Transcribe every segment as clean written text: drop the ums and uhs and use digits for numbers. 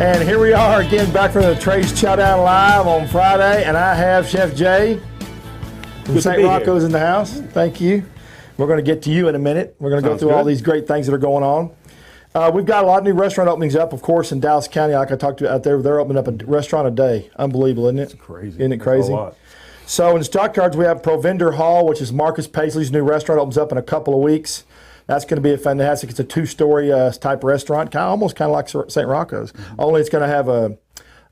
And here we are again, back from the Trey's Chow Down Live on Friday, and I have Chef Jay from St. Roccos in the house. Thank you. We're going to get to you in a minute. We're going to go through all these great things that are going on. We've got a lot of new restaurant openings up, of course, in Dallas County. Like I talked about out there, they're opening up a restaurant a day. Unbelievable, isn't it? It's crazy. Isn't it crazy? A lot. So in Stockyards, we have Provender Hall, which is Marcus Paisley's new restaurant. Opens up in a couple of weeks. That's going to be a fantastic. It's a two-story type restaurant, almost kind of like St. Roccos. Only it's going to have a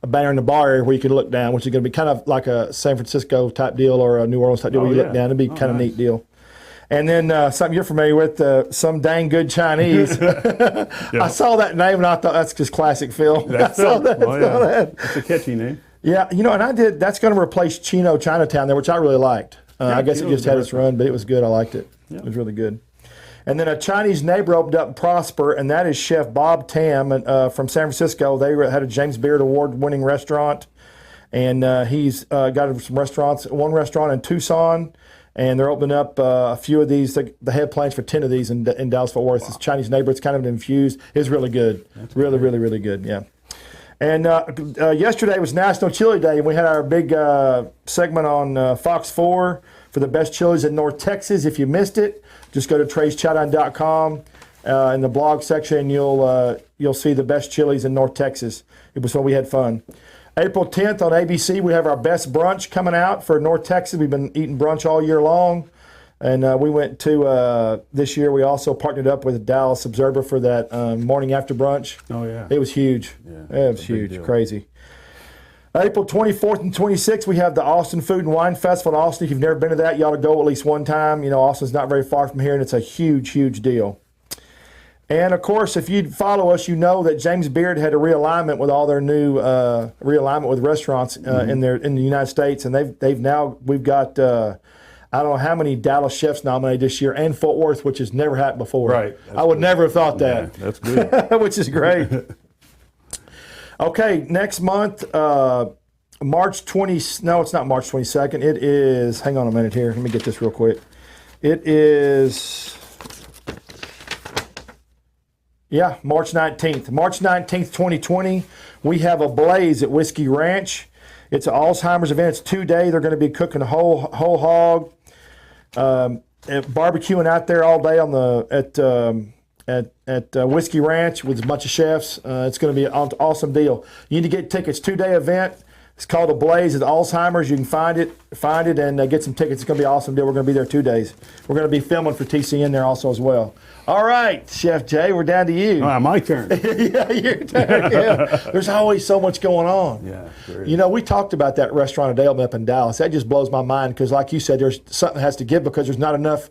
banner in the bar area where you can look down, which is going to be kind of like a San Francisco type deal or a New Orleans type deal where you look down. It'll be kind of nice. Neat deal. And then something you're familiar with, some dang good Chinese. I saw that name and I thought that's just classic Phil. That's I saw that. It's a catchy name. Yeah, and that's going to replace Chino Chinatown there, which I really liked. I guess it just had its run, but it was good. I liked it. Yeah. It was really good. And then a Chinese neighbor opened up in Prosper, and that is Chef Bob Tam from San Francisco. They had a James Beard Award-winning restaurant, and he's got some restaurants, one restaurant in Tucson, and they're opening up a few of these. They have plans for 10 of these in Dallas-Fort Worth. Wow. This Chinese neighbor, it's kind of infused. It's really good. That's really good, yeah. And yesterday was National Chili Day, and we had our big segment on Fox 4 for the best chilies in North Texas. If you missed it, just go to treyschowdown.com in the blog section, and you'll see the best chilies in North Texas. It was when we had fun. April 10th on ABC, we have our best brunch coming out for North Texas. We've been eating brunch all year long. And we went to, this year, we also partnered up with Dallas Observer for that morning after brunch. Oh, yeah. It was huge. Yeah, it was huge, crazy. April 24th and 26th, we have the Austin Food and Wine Festival in Austin. If you've never been to that, you ought to go at least one time. Austin's not very far from here, and it's a huge, huge deal. And, of course, if you follow us, you know that James Beard had a realignment with all their new realignment with restaurants in the United States. And we've got... I don't know how many Dallas chefs nominated this year, and Fort Worth, which has never happened before. Right. I would never have thought that. Yeah, that's good. Which is great. Okay, next month, March 20. No, it's not March 22nd. It is. Hang on a minute here. Let me get this real quick. It is. Yeah, March 19th. March 19th, 2020. We have a Blaze at Whiskey Ranch. It's an Alzheimer's event. It's 2 days. They're going to be cooking a whole hog. Barbecuing out there all day at Whiskey Ranch with a bunch of chefs. It's going to be an awesome deal. You need to get tickets. 2-day event. It's called A Blaze at Alzheimer's. You can find it and get some tickets. It's going to be an awesome deal. We're going to be there 2 days. We're going to be filming for TCN there also as well. All right, Chef Jay, we're down to you. My turn. Yeah, your turn. Yeah. There's always so much going on. Yeah, sure. We talked about that restaurant a day up in Dallas. That just blows my mind because, like you said, there's something has to give because there's not enough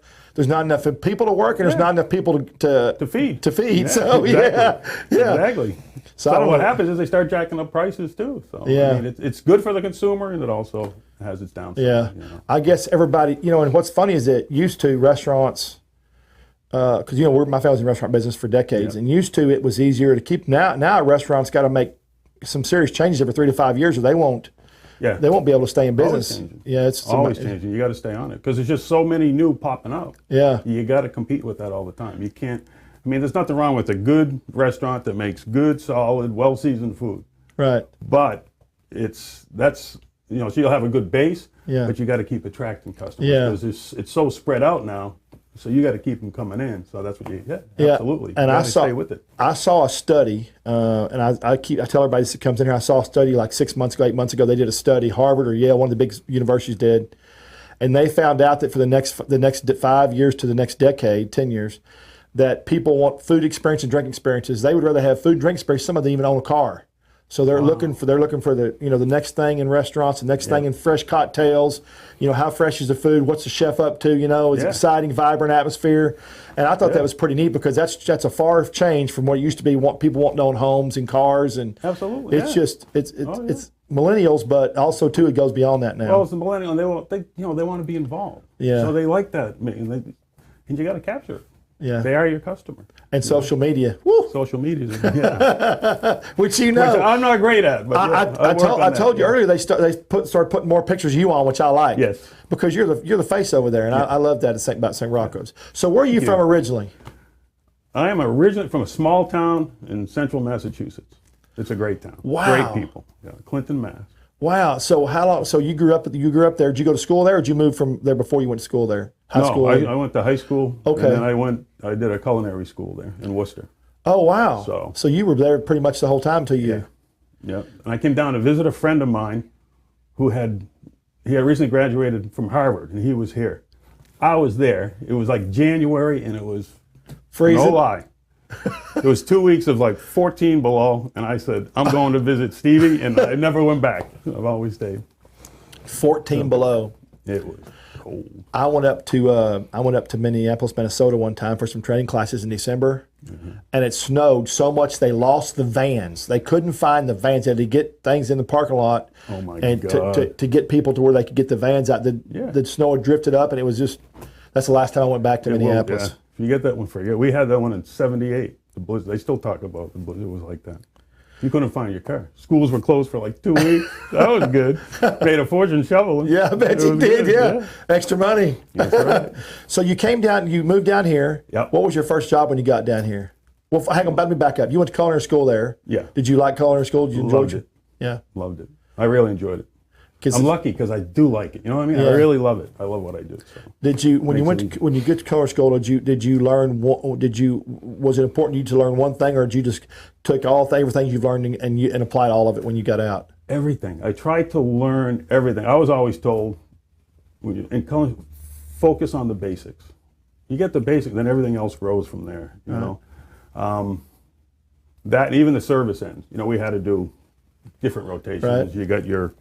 people to work and there's not enough people to feed. Yeah, So exactly. yeah. Exactly. So what happens is they start jacking up prices too. So it's good for the consumer and it also has its downside. Yeah. I guess everybody, and what's funny is that used to restaurants, because my family's in the restaurant business for decades, and used to it was easier to keep. Now a restaurant's got to make some serious changes every 3 to 5 years, or they won't. Yeah, they won't be able to stay in business. It's always changing. You got to stay on it because there's just so many new popping up. Yeah, you got to compete with that all the time. You can't. I mean, there's nothing wrong with a good restaurant that makes good, solid, well-seasoned food. Right. But so you'll have a good base. Yeah. But you got to keep attracting customers. Yeah. Because it's so spread out now. So you got to keep them coming in. So that's what absolutely. And I stay with it. I saw a study, and I tell everybody that comes in here, I saw a study like 6 months ago, 8 months ago. They did a study, Harvard or Yale, one of the big universities did, and they found out that for the next 5 years to the next decade, 10 years, that people want food experience and drink experiences. They would rather have food and drink experience. Some of them even own a car. So they're looking for the next thing in restaurants, the next thing in fresh cocktails. How fresh is the food? What's the chef up to? It's exciting, vibrant atmosphere. And I thought that was pretty neat because that's a far change from what it used to be. People want to own homes and cars, and absolutely, it's just it's millennials, but also too it goes beyond that now. Well, it's the millennial, and they want to be involved. Yeah, so they like that, and you got to capture it. Yeah, they are your customer. And social media. Woo! Social media, which which I'm not great at. But I told you earlier they started putting more pictures of you on, which I like. Yes, because you're the face over there, and I love that about St. Roccos. So where are you from originally? I am originally from a small town in central Massachusetts. It's a great town. Wow. Great people. Yeah, Clinton, Mass. Wow. So how long? So you grew up there. Did you go to school there, or did you move from there before you went to school there? High school. I went to high school. Okay. And then I did a culinary school there in Worcester. Oh wow. So you were there pretty much the whole time till you. Yeah. And I came down to visit a friend of mine who had recently graduated from Harvard, and he was here. I was there. It was like January, and it was freezing. No lie. It was 2 weeks of like 14 below, and I said, I'm going to visit Stevie, and I never went back. I've always stayed. 14 below. It was cold. I went up to Minneapolis, Minnesota one time for some training classes in December, and it snowed so much they lost the vans. They couldn't find the vans. They had to get things in the parking lot. Oh my and God. to get people to where they could get the vans out. The snow had drifted up, and it was just. That's the last time I went back to Minneapolis. Yeah. If you get that one, forget. We had that one in '78. The blizzard. They still talk about the blizzard. It was like that. You couldn't find your car. Schools were closed for like 2 weeks. That was good. Made a fortune shoveling. Yeah, I bet you did. Yeah. Extra money. That's right. So you came down. You moved down here. Yep. What was your first job when you got down here? Well, hang on. Let me back up. You went to culinary school there. Yeah. Did you like culinary school? Did you enjoy it? Yeah. Loved it. I really enjoyed it. I'm lucky because I do like it. You know what I mean? Yeah. I really love it. I love what I do. So. Did you when you get to culinary school? Did you learn? Was it important to you to learn one thing, or did you just take everything you've learned and applied all of it when you got out? Everything. I tried to learn everything. I was always told, in culinary, focus on the basics. You get the basics, then everything else grows from there. You know, that even the service ends. You know, we had to do different rotations. Right. You got your.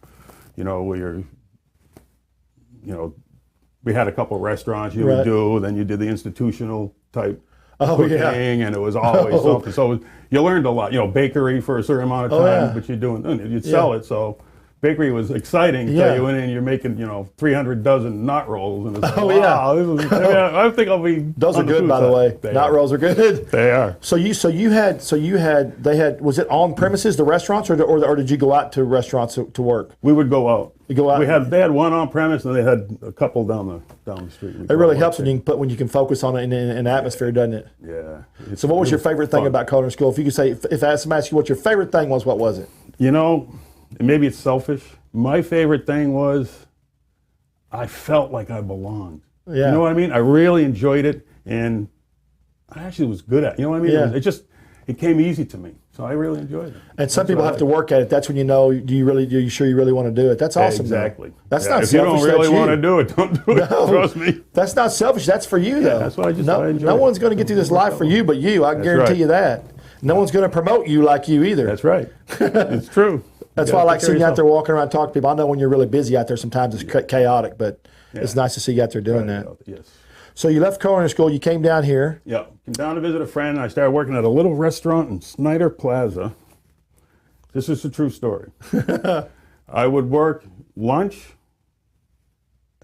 We had a couple of restaurants you would do, then you did the institutional type cooking, and it was always something. So you learned a lot. You know, bakery for a certain amount of time, but you'd sell it. So bakery was exciting until you went in and you're making, 300 dozen knot rolls. And it's like, wow, this is, I think I'll be. Those are good, by the way. Knot rolls are good. They are. So you had, was it on premises, the restaurants, or did you go out to restaurants to work? We would go out. You go out. They had one on premise, and they had a couple down the street. It really helps when you can focus on it in atmosphere, doesn't it? Yeah. So what was your favorite thing about culinary school? If you could say, if I asked somebody you what your favorite thing was, what was it? Maybe it's selfish. My favorite thing was I felt like I belonged. Yeah. You know what I mean? I really enjoyed it, and I actually was good at it. You know what I mean? Yeah. It came easy to me. So I really enjoyed it. And some people have to work at it. That's when you know, are you sure you really want to do it? That's awesome. Exactly. That's not if selfish. If you don't really want to do it, don't do it. No, trust me. That's not selfish. That's for you, though. That's what I enjoy. No one's going to get through this life for you but you. I guarantee you that. No one's going to promote you like you either. That's right. It's true. That's why I like seeing you out there walking around talking to people. I know when you're really busy out there, sometimes it's chaotic, but it's nice to see you out there doing that. Yes. So you left culinary school. You came down here. Yeah. Came down to visit a friend. And I started working at a little restaurant in Snyder Plaza. This is a true story. I would work lunch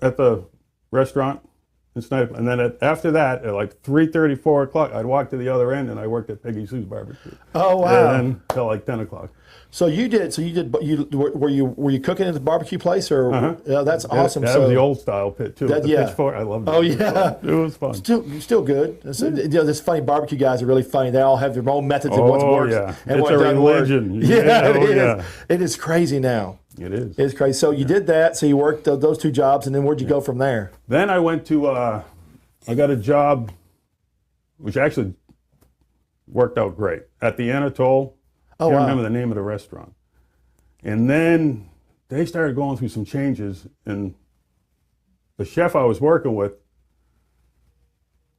at the restaurant in Snyder, and then after that, at like 3:30, 4 o'clock, I'd walk to the other end, and I worked at Peggy Sue's Barbecue. Oh wow! And then till like 10 o'clock. So you did. Were you cooking at the barbecue place, or that's awesome. That was the old style pit too. Pitchfork, I loved it. Oh yeah, it was fun. Still good. This funny barbecue guys are really funny. They all have their own methods of what works. Yeah, and it's a religion. Yeah, it is. It is crazy now. It is. It's crazy. So you did that. So you worked those two jobs, and then where'd you go from there? Then I went to. I got a job, which actually worked out great at the Anatole. I can't remember the name of the restaurant. And then they started going through some changes, and the chef I was working with,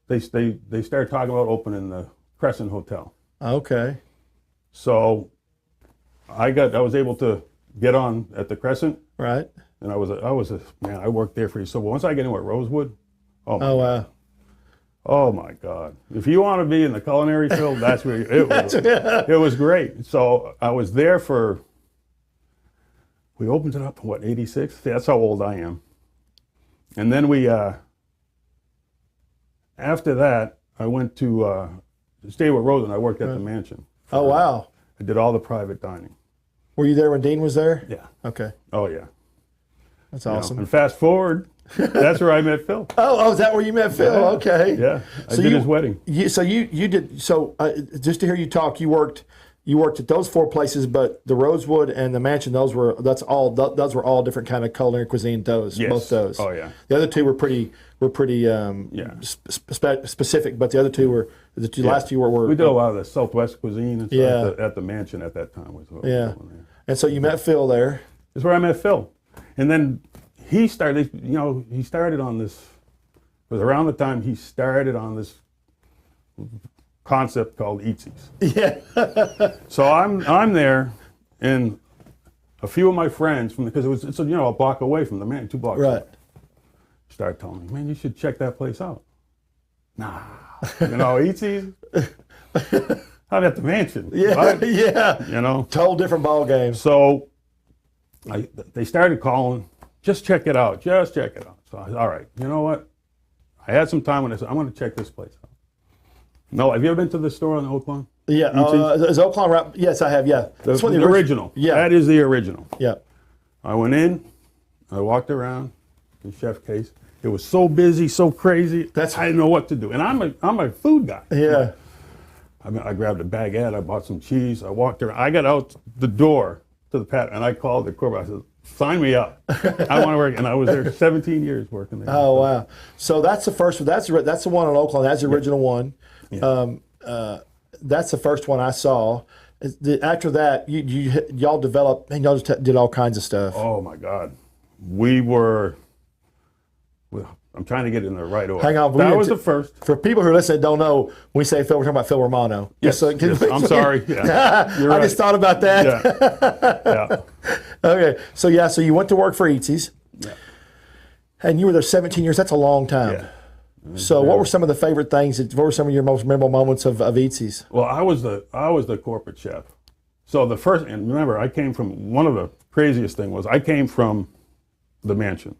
they started talking about opening the Crescent Hotel. Okay. So I was able to get on at the Crescent. Right. And I worked there for you. So once I get in at Rosewood, wow. Oh my God! If you want to be in the culinary field, that's where it was. It was great. So I was there we opened it up in 86? That's how old I am. And then after that, I went to stay with Rose, and I worked at the mansion. Oh wow! I did all the private dining. Were you there when Dean was there? Yeah. Okay. Oh yeah. That's awesome. And fast forward. That's where I met Phil. Oh, is that where you met Phil? Yeah. Okay. Yeah, I did his wedding. You did. So just to hear you talk, you worked you worked at those 4 places, but the Rosewood and the Mansion, those were all different kind of culinary cuisine doughs. Yes. Both doughs. Oh yeah. The other 2 were pretty specific, but the other 2 were last 2 were. We did a lot of the Southwest cuisine and stuff at the Mansion at that time. Was what we were doing there. And so you met Phil there. That's where I met Phil, and then he started. He started on this. It was around the time he started on this concept called Eatsies. Yeah. So I'm there, and a few of my friends because it's a block away from the Mansion, 2 blocks. Right. Away, start telling me, man, you should check that place out. Nah, Eatsies. I'm at the Mansion. Yeah, right? yeah. Total different ball game. So they started calling, just check it out, just check it out. So I said, all right, you know what? I had some time when I said, I'm going to check this place out. No, have you ever been to the store on Oak Lawn? Yeah, is Oak Lawn right? Yes, I have, yeah. The original. Yeah. That is the original. Yeah. I went in, I walked around, the chef case. It was so busy, so crazy, I didn't know what to do. And I'm a food guy. Yeah. I grabbed a baguette, I bought some cheese, I walked around. I got out the door to the patio, and I called the corporate. I said, sign me up. I want to work. And I was there 17 years working there. Oh, wow. So that's the first one. That's the one in Oak Lawn. That's the original one. Yeah. That's the first one I saw. After that, y'all developed, and y'all just did all kinds of stuff. Oh, my God. We were... I'm trying to get it in the right order. Hang on. That was the first. For people who listen that don't know, when we say Phil, we're talking about Phil Romano. Yes, I'm sorry. Yeah. You're I right. just thought about that. Yeah. Okay. So you went to work for Eatsies. Yeah. And you were there 17 years. That's a long time. Yeah. So what were some of the favorite things? What were some of your most memorable moments of Eatsies? Well, I was the corporate chef. So the first, and remember, I came from, one of the craziest thing was I came from the Mansion.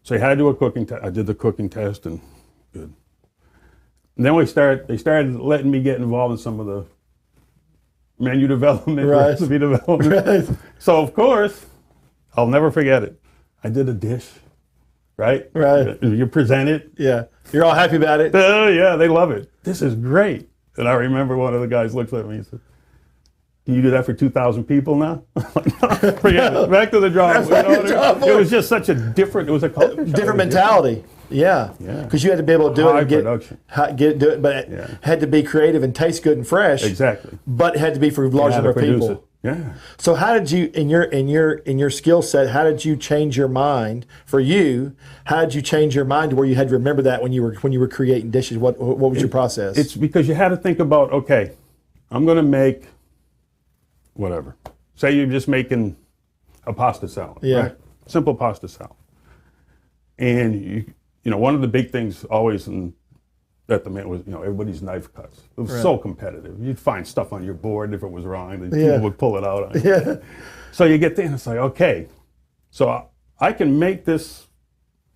So I had to do a cooking test. I did the cooking test, and good. And then they started letting me get involved in some of the menu development, recipe development. Right. So of course, I'll never forget it. I did a dish, right? Right. You present it. Yeah. You're all happy about it. Oh yeah, they love it. This is great. And I remember one of the guys looked at me and said, "Can you do that for 2,000 people now?" No, forget it. Back to the drawing board. It was just such a different. It was a culture different mentality. Yeah. Because you had to be able to do it and do it, but it had to be creative and taste good and fresh. Exactly. But it had to be for large number of people. Yeah. So how did you, in your skill set, how did you change your mind? For you, how did you change your mind to where you had to remember that when you were creating dishes? What was your process? It's because you had to think about, okay, I'm going to make whatever. Say you're just making a pasta salad, right? Simple pasta salad. And one of the big things always at the man was, everybody's knife cuts. It was so competitive. You'd find stuff on your board if it was wrong. People would pull it out on you. Yeah. So you get there and it's like, okay, so I can make this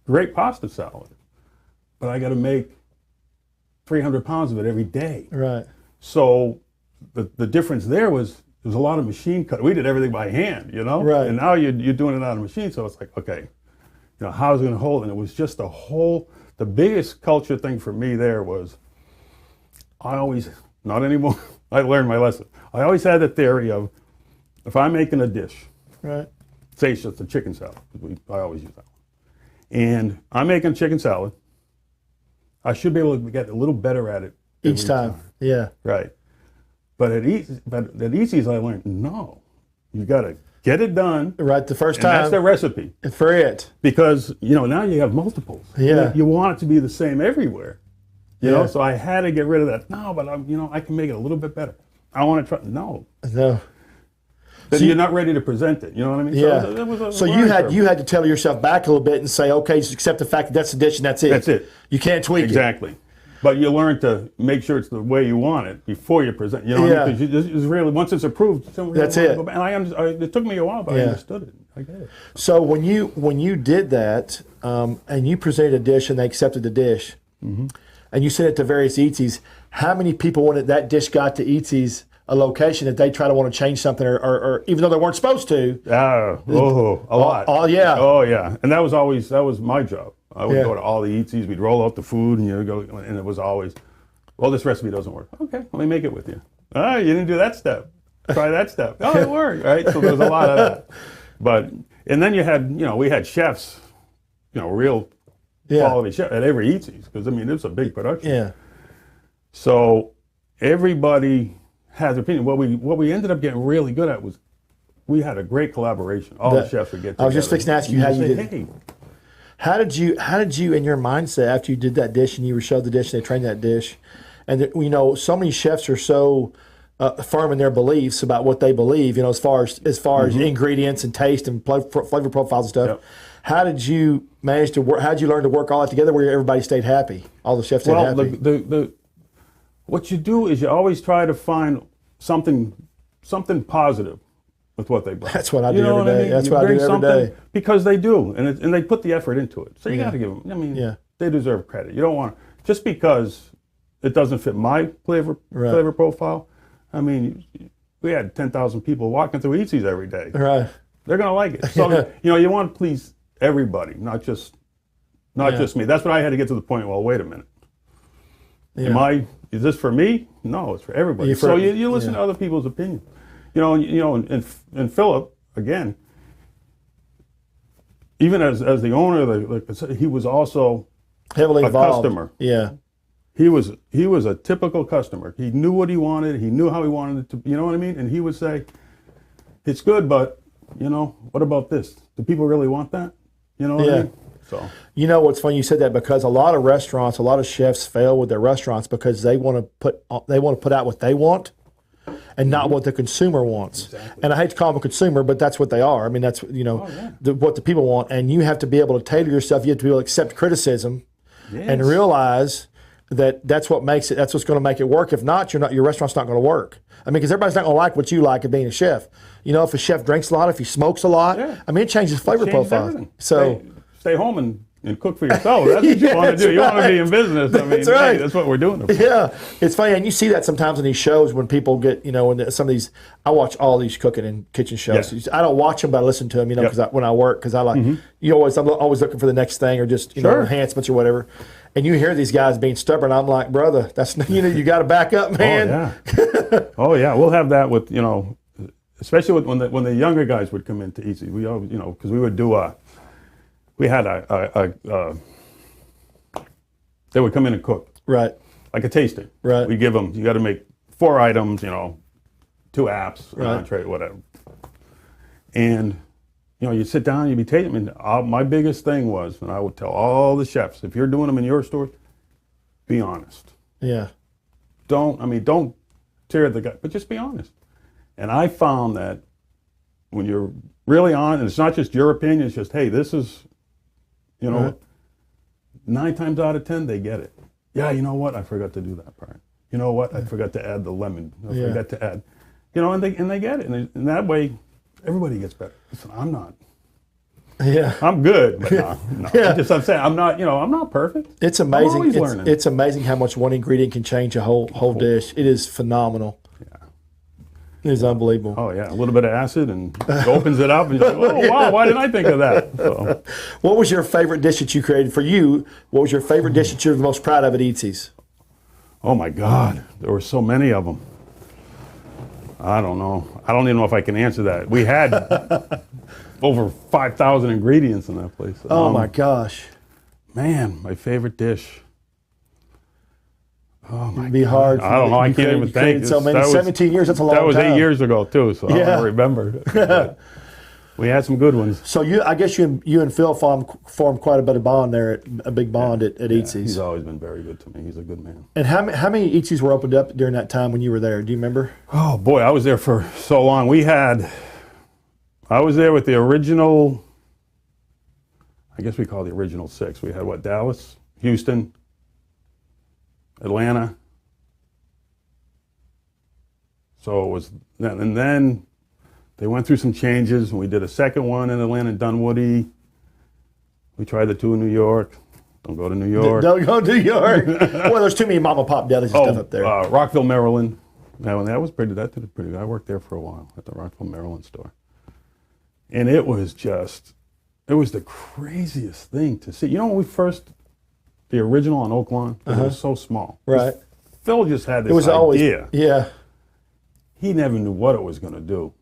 great pasta salad, but I got to make 300 pounds of it every day. Right. So the difference there was a lot of machine cut. We did everything by hand, Right. And now you're doing it on a machine. So it's like, okay, how's it going to hold? And it was just the biggest culture thing for me there was not anymore, I learned my lesson. I always had the theory of, if I'm making a dish, right? Say it's just a chicken salad. I always use that one. And I'm making chicken salad. I should be able to get a little better at it each time. Yeah. Right. But at Eatsies, I learned, no, you got to get it done. Right, the first time. That's the recipe. For it. Because, now you have multiples. Yeah. You want it to be the same everywhere. You know, so I had to get rid of that. No, but I can make it a little bit better. I want to try. No. Then you're not ready to present it. You know what I mean? Yeah. So you had to tell yourself back a little bit and say, okay, just accept the fact that that's the dish and that's it. That's it. You can't tweak it. Exactly. But you learn to make sure it's the way you want it before you present. You know what I mean? Because it's really, once it's approved, that's it. And it took me a while, but I understood it. I get it. So when you did that, and you presented a dish and they accepted the dish, and you sent it to various Eatsies, how many people when that dish got to Eatsies, a location, that they try to want to change something, or even though they weren't supposed to? A lot. Oh yeah. Oh yeah. And that was my job. I would go to all the Eatsies, we'd roll out the food, and and it was always, well, this recipe doesn't work. Okay, let me make it with you. You didn't do that step. try that stuff. Oh, it worked, right? So there's a lot of that. But, and then you had, we had chefs, real quality chef at every Eatsy's, because, it was a big production. Yeah. So everybody has opinion. What we ended up getting really good at was we had a great collaboration. All the chefs would get together. I was just fixing to ask you how you did. Hey. How did you in your mindset after you did that dish and you were showed the dish and they trained that dish, and so many chefs are so firm in their beliefs about what they believe, as far as ingredients and taste and flavor profiles and stuff. Yep. How did you manage to work? How did you learn to work all that together where everybody stayed happy? All the chefs stayed happy. What you do is you always try to find something positive with what they bring. That's what I do every day. That's what I do every day. Because they do, and they put the effort into it. So you got to give them. They deserve credit. You don't want to just because it doesn't fit my flavor profile. We had 10,000 people walking through Eatsy's every day. Right. They're gonna like it. So you want to please everybody, not just me. That's what I had to get to the point. Well, wait a minute. Is this for me? No, it's for everybody. So you listen to other people's opinion. And Philip, again, even as the owner, he was also heavily involved. Customer. Yeah. He was a typical customer. He knew what he wanted. He knew how he wanted it to. You know what I mean? And he would say, "It's good, but what about this? Do people really want that?" You know what I mean? So. What's funny? You said that because a lot of restaurants, a lot of chefs fail with their restaurants because they want to put out what they want, and not what the consumer wants. Exactly. And I hate to call them a consumer, but that's what they are. That's what the people want, and you have to be able to tailor yourself. You have to be able to accept criticism, and realize that that's what makes it. That's what's going to make it work. If not, your restaurant's not going to work. Because everybody's not going to like what you like of being a chef. If a chef drinks a lot, if he smokes a lot, it changes flavor profile. Everything. So stay home and cook for yourself. That's what you want to do. You want to be in business. That's right. That's what we're doing. Yeah, it's funny, and you see that sometimes in these shows when people get, some of these. I watch all these cooking and kitchen shows. Yeah. I don't watch them, but I listen to them, because when I work, because I like, I'm always looking for the next thing or just enhancements or whatever. And you hear these guys being stubborn. I'm like, brother, that's you got to back up, man. Oh yeah, we'll have that with especially when the younger guys would come into Eatsy's. We always because we would do we had they would come in and cook. Right. Like a tasting. Right. We give them, you got to make 4 items, 2 apps, an entree, whatever. And, you sit down, you be tasting. My biggest thing was, and I would tell all the chefs, if you're doing them in your store, be honest. Yeah. Don't tear the guy, but just be honest. And I found that when you're really honest, and it's not just your opinion, it's just, hey, this is, 9 times out of 10, they get it. Yeah, you know what? I forgot to do that part. You know what? I forgot to add the lemon. I forgot to add, and they get it. And that way, everybody gets better. Listen, I'm not. Yeah. I'm good, but no. Yeah. I'm saying I'm not perfect. It's amazing. I'm always learning. It's amazing how much one ingredient can change a whole dish. It is phenomenal. Yeah. It is unbelievable. Oh yeah, a little bit of acid and it opens it up, and you're like, oh wow, why didn't I think of that? So. What was your favorite dish that you created for you? What was your favorite dish that you're the most proud of at Eatsy's? Oh my God, there were so many of them. I don't know. I don't even know if I can answer that. We had over 5,000 ingredients in that place. Oh my gosh. Man, my favorite dish. Oh my It'd be hard. I don't know. I can't even think. So many. 17 years. That's a long time. That was 8 years ago too, so I don't remember. We had some good ones. So I guess you and Phil formed quite a bit of bond there, a big bond at Eatsy's. He's always been very good to me. He's a good man. And how many Eatsy's were opened up during that time when you were there? Do you remember? Oh boy, I was there for so long. I was there with the original. I guess we call the original 6. We had Dallas, Houston, Atlanta. So it was, and then they went through some changes, and we did a second one in Atlanta and Dunwoody. We tried the 2 in New York. Don't go to New York. Don't go to New York. Well, there's too many mom and pop delis and stuff up there. Rockville, Maryland. That did pretty good. I worked there for a while at the Rockville, Maryland store. And it was the craziest thing to see. When we first, the original on Oak Lawn, it was so small. Right. Phil just had this idea. Always, yeah. he never knew what it was going to do.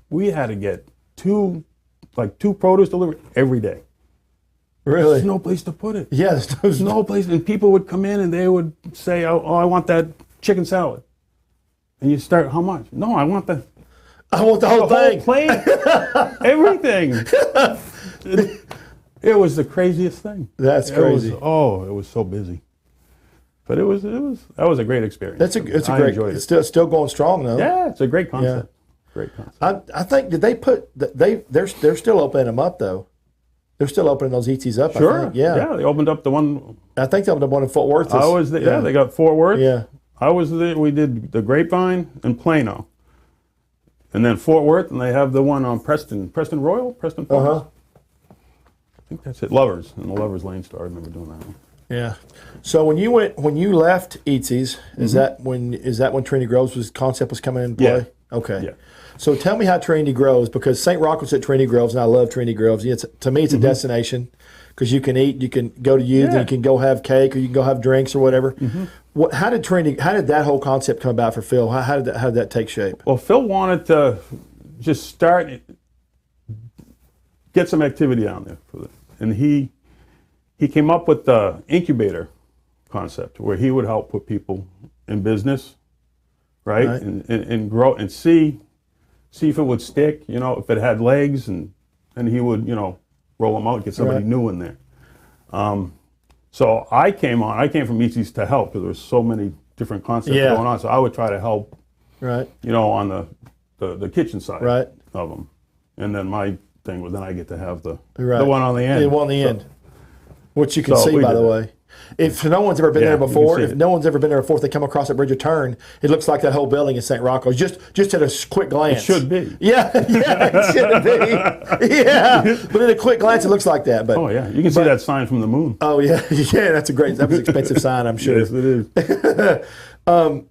We had to get two produce delivered every day. Really? There's no place to put it. Yeah, There's no place. And people would come in and they would say, oh, I want that chicken salad. And you start, how much? No, I want the whole thing. Plate. Everything. It was the craziest thing. That's crazy. It was so busy. But that was a great experience. It's a great. It's still going strong though. Yeah, it's a great concept. Yeah. Great concept. I think they're still opening them up though. They're still opening those ETs up. Sure. I think. Yeah. Yeah, they opened up the one. I think they opened up one in Fort Worth. They got Fort Worth. Yeah. I was there. We did the Grapevine and Plano, and then Fort Worth, and they have the one on Preston Royal. I think that's it. Lovers in the Lovers Lane store. I remember doing that one. Yeah. So when you left Eatsy's, is that when Trinity Groves concept was coming into play? Yeah. Okay. Yeah. So tell me how Trinity Groves, because St. Roccos at Trinity Groves, and I love Trinity Groves. To me, it's a destination because you can eat, you can go to youth, and you can go have cake, or you can go have drinks or whatever. How did that whole concept come about for Phil? How did that take shape? Well, Phil wanted to just get some activity down there for it, and he came up with the incubator concept where he would help put people in business, right? And grow and see if it would stick, if it had legs, and he would, roll them out, get somebody new in there. So I came from Eatsy's to help because there was so many different concepts going on. So I would try to help, on the kitchen side of them. And then my thing was then I get to have the one on the end. The one on the end. Which you can see, by the way. If no one's ever been there before, if no one's ever been there before, if they come across that bridge of turn, it looks like that whole building in St. Roccos, just at a quick glance. It should be. Yeah, it should be. Yeah, but at a quick glance, it looks like that. But you can see that sign from the moon. Oh yeah, that was an expensive sign, I'm sure. Yes, it is.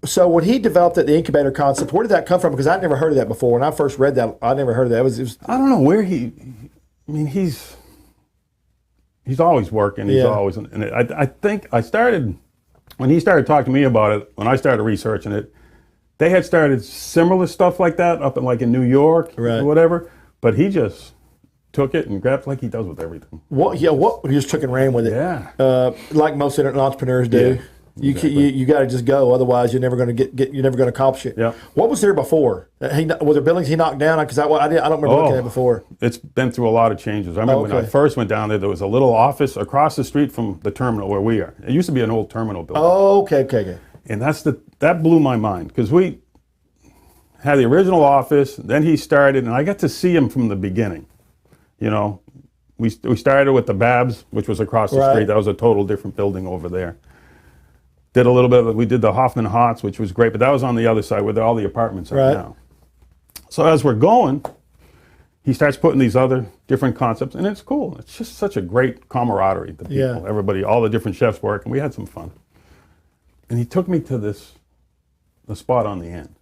So when he developed the incubator concept, where did that come from? Because I'd never heard of that before. When I first read that, I never heard of that. It was I don't know where he's always working. He's always, and I think I started, when he started talking to me about it, when I started researching it, they had started similar stuff like that up in New York or whatever, but he just took it and grabbed like he does with everything. He just took and ran with it. Yeah. Like most entrepreneurs do. Yeah. Exactly. You got to just go, otherwise you're never going to you're never going to accomplish it. Yeah. What was there before? Was there buildings he knocked down? Because I don't remember looking at it before. It's been through a lot of changes. I remember when I first went down there was a little office across the street from the terminal where we are. It used to be an old terminal building. Oh, okay. And that blew my mind because we had the original office. Then he started, and I got to see him from the beginning. We started with the Babs, which was across the street. That was a total different building over there. We did the Hoffman Hots, which was great, but that was on the other side where all the apartments are now. So as we're going, he starts putting these other different concepts, and it's cool. It's just such a great camaraderie. The people, everybody, all the different chefs work, and we had some fun. And he took me to the spot on the end.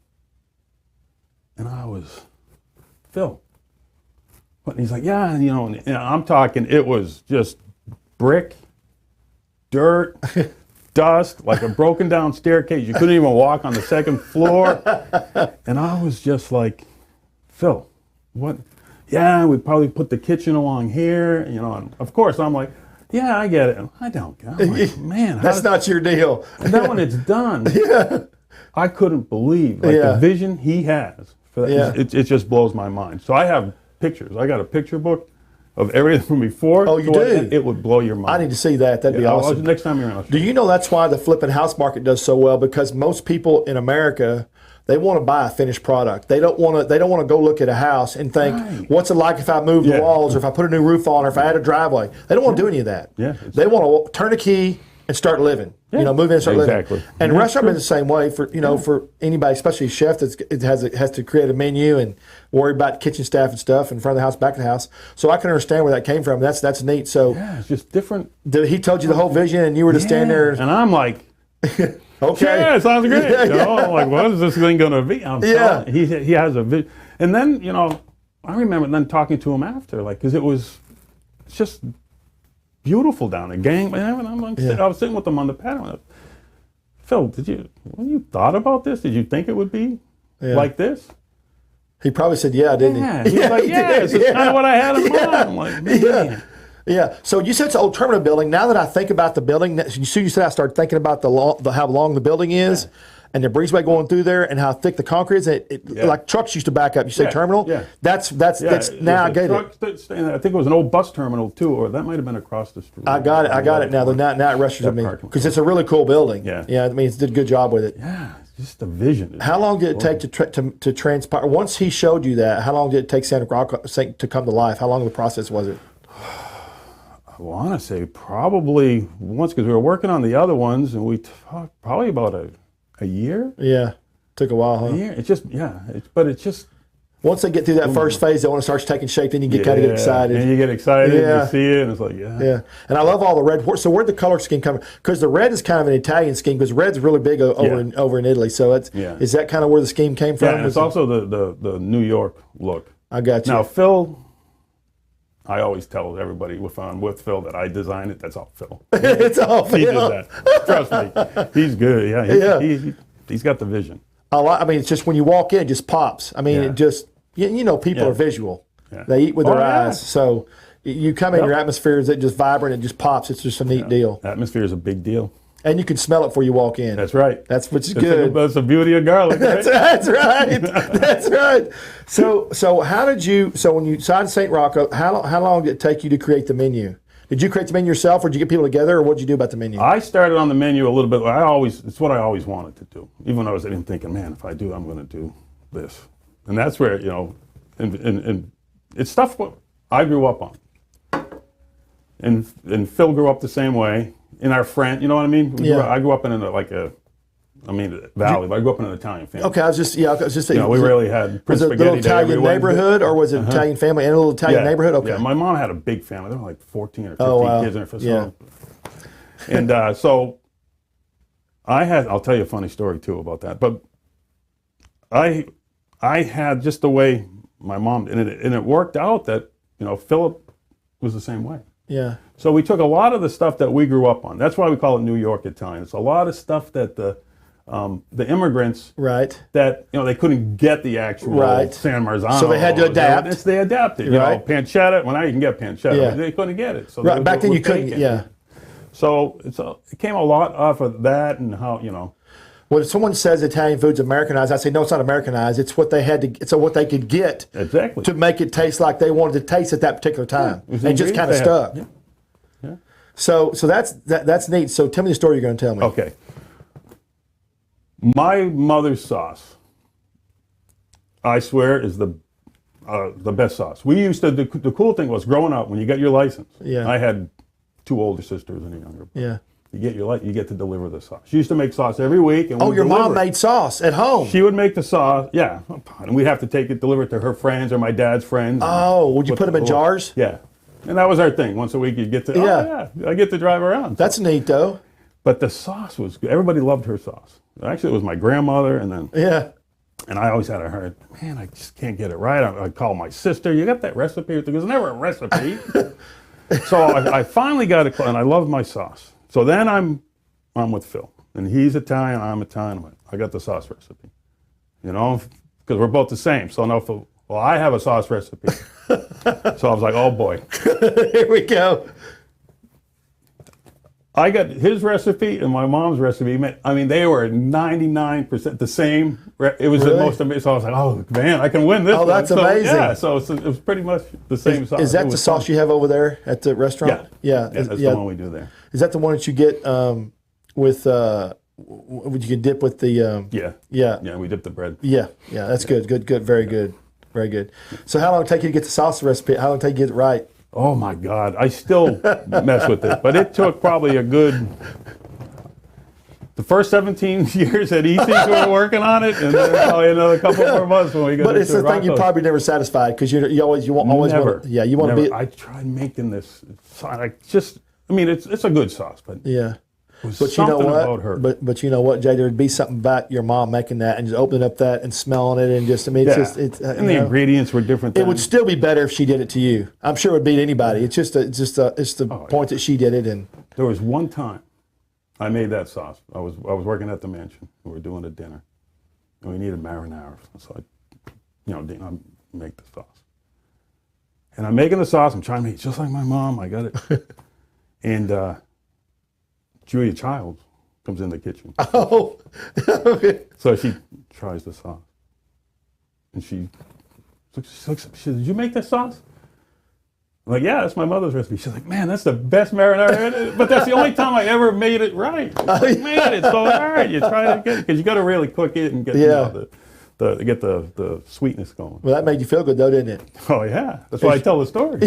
And I was, Phil. And he's like, yeah, and I'm talking, it was just brick, dirt, dust, like a broken down staircase. You couldn't even walk on the second floor. And I was just like, Phil, what? Yeah, we'd probably put the kitchen along here, and of course I'm like, yeah, I get it. And I don't get it. I'm like, man. That's not your deal. And then when it's done, I couldn't believe the vision he has for that. It just blows my mind. So I have pictures. I got a picture book of everything from before. Oh, you do? It would blow your mind. I need to see that. That'd be awesome. Next time you're around. Do you know that's why the flipping house market does so well? Because most people in America, they want to buy a finished product. They don't want to go look at a house and think, what's it like if I move the walls, or if I put a new roof on, or if I add a driveway. They don't want to do any of that. Yeah, they want to turn a key and start living. Move in and start living. And restaurant is the same way for for anybody, especially a chef that has to create a menu and worry about kitchen staff and stuff in front of the house, back of the house. So I can understand where that came from. That's neat. So it's just different. He told you the whole vision, and you were to stand there. And I'm like, okay, yeah, sounds great. I'm like, what is this thing going to be? He has a vision. And then I remember then talking to him after, because it's just beautiful down there. I was sitting with them on the patio. Phil, when you thought about this, did you think it would be like this? He probably said, yeah, didn't he? He's like, this is kind of what I had in mind. I'm like, man. Yeah. So you said it's an old terminal building. Now that I think about the building, you said I started thinking about how long the building is, and the breezeway going through there, and how thick the concrete is. Like trucks used to back up. You say terminal. Yeah. That's now I get it. I think it was an old bus terminal too, or that might have been across the street. I got it now. Now it registers me because it's a really cool building. Yeah. I mean, he did a good job with it. Yeah. Just the vision. How long did it take to transpire? Once he showed you that, how long did it take Santa Roccos to come to life? How long of the process was it? I want to say probably once, because we were working on the other ones, and we talked probably about a year. Yeah, took a while, huh? A year. It's just but it's just. Once they get through that first phase, they want to start taking shape. Then you kind of get excited. And you get excited. And you see it, and it's like, yeah. And I love all the red. So where'd the color scheme come? Because the red is kind of an Italian scheme. Because red's really big over in Italy. So is that kind of where the scheme came from? Yeah, and it's also the New York look. I got you. Now Phil, I always tell everybody if I'm with Phil that I designed it. That's all Phil. It's all Phil. He did that. Trust me, he's good. Yeah, he's got the vision. I mean, it's just when you walk in, it just pops. I mean, it just. People are visual. Yeah. They eat with their eyes. So you come in, your atmosphere is just vibrant. It just pops. It's just a neat deal. Atmosphere is a big deal. And you can smell it before you walk in. That's right. That's what's good. That's the beauty of garlic. Right? That's right. That's right. So how did you? So when you signed St. Rocco, how long did it take you to create the menu? Did you create the menu yourself, or did you get people together, or what did you do about the menu? I started on the menu a little bit. It's what I always wanted to do. Even when I was thinking, man, if I do, I'm going to do this. And that's where, and it's stuff what I grew up on. And Phil grew up the same way. In our friend, you know what I mean? I grew up in valley, but I grew up in an Italian family. Okay, I was just saying. We really had was it a little Italian neighborhood, or was it an Italian family and a little Italian neighborhood? Okay. Yeah, my mom had a big family. There were like 14 or 15 kids in her facility. And so I'll tell you a funny story too about that. But I had just the way my mom, and it worked out that, Philip was the same way. Yeah. So we took a lot of the stuff that we grew up on. That's why we call it New York Italian. It's a lot of stuff that the immigrants, that, they couldn't get the actual San Marzano. So they had to adapt. They adapted. Pancetta, well, now you can get pancetta. But they couldn't get it. So back then you couldn't, So it came a lot off of that and how, When someone says Italian food's Americanized, I say no, it's not Americanized. It's what they had to. It's what they could get to make it taste like they wanted to taste at that particular time, and just kind of stuck. Yeah. So that's neat. So tell me the story you're going to tell me. Okay. My mother's sauce, I swear, is the best sauce. We used to. The cool thing was growing up when you got your license. Yeah. I had 2 older sisters and a younger brother. Yeah. You get to deliver the sauce. She used to make sauce every week. And your mom made sauce at home? She would make the sauce, and we'd have to deliver it to her friends or my dad's friends. Oh, would you put them in jars? Yeah. And that was our thing. Once a week you'd get to, I get to drive around. That's neat, though. But the sauce was good. Everybody loved her sauce. Actually, it was my grandmother, and then... Yeah. And I always had a hard, man, I just can't get it right. I'd call my sister, you got that recipe? There's never a recipe. So I finally got it, and I love my sauce. So then I'm with Phil, and he's Italian, I'm Italian. I got the sauce recipe, because we're both the same. So now, Phil, I have a sauce recipe. So I was like, oh boy. Here we go. I got his recipe and my mom's recipe. I mean, they were 99% the same. It was the most amazing. So I was like, oh man, I can win this. Oh, that's amazing. Yeah, so it was pretty much the same sauce. Is that the sauce you have over there at the restaurant? Yeah, that's the one we do there. Is that the one that you get with? Would you can dip with the? Yeah, we dip the bread. Yeah, that's good, very good, very good. So how long did it take you to get the sauce recipe? How long did it take you to get it right? Oh my God, I still mess with it, but it took probably the first 17 years at EC we were working on it, and then probably another couple more months when we got. But it's the thing you're probably never satisfied because you always want to be. I tried making this. It's a good sauce, but But you know what? But you know what, Jay? There'd be something about your mom making that and just opening up that and smelling it and just. It's and the ingredients were different. It would still be better if she did it to you. I'm sure it would beat anybody. It's the point that she did it. And there was one time I made that sauce. I was working at the mansion. We were doing a dinner, and we needed marinara. So I make the sauce. And I'm making the sauce. I'm trying to make it just like my mom. I got it. And Julia Childs comes in the kitchen. Oh. So she tries the sauce. And she looks up, she says, did you make this sauce? I'm like, yeah, that's my mother's recipe. She's like, man, that's the best marinara. But that's the only time I ever made it right. Like, man, it's so hard. You try to get it, because you got to really cook it and get get the sweetness going. Well, that made you feel good, though, didn't it? Oh, yeah. That's why I tell the story.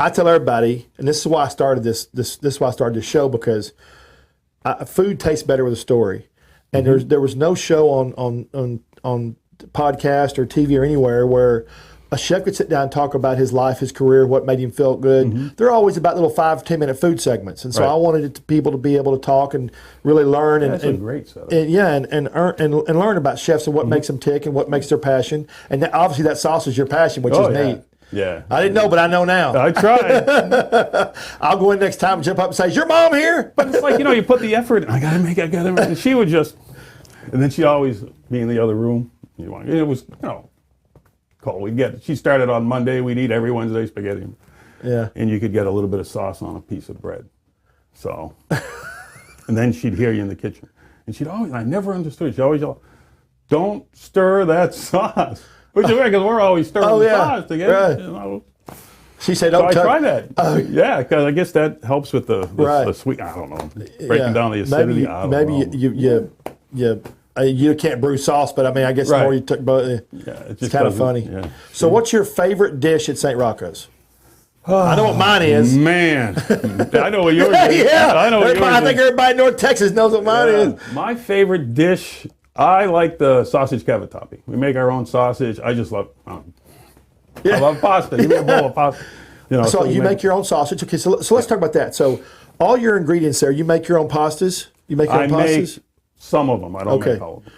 I tell everybody, and this is why I started this is why I started this show, because food tastes better with a story. And there was no show on podcast or TV or anywhere where a chef could sit down and talk about his life, his career, what made him feel good. They're always about little 5-10 minute food segments, and so I wanted people to be able to talk and really learn and a great setup. And learn about chefs and what makes them tick and what makes their passion. And obviously that sauce is your passion, which is neat. Yeah, I didn't know, but I know now. I tried. I'll go in next time and jump up and say, "Is your mom here?" But it's like, you put the effort in. I gotta make. And she would just, and then she always be in the other room. It was, cold. She started on Monday. We'd eat every Wednesday spaghetti. Yeah. And you could get a little bit of sauce on a piece of bread. So, and then she'd hear you in the kitchen. And she'd always, I never understood, she'd always yell, don't stir that sauce. Which is weird, because we're always stirring the sauce together. Right. She said, "Don't I try that." Yeah, because I guess that helps with the sweet. I don't know, breaking down the acidity. You can't brew sauce, but I mean, I guess the more you took, but it's kind of funny. Yeah. So, what's your favorite dish at St. Roccos? I know what mine is. Man, I know what yours is. I think everybody in North Texas knows what mine is. My favorite dish, I like the sausage cavatappi. We make our own sausage. I just love. I love pasta. Give me a bowl of pasta. So you make your own sausage. Okay, so let's talk about that. So all your ingredients there, you make your own pastas. You make your own pastas. Make some of them. I don't make all of them.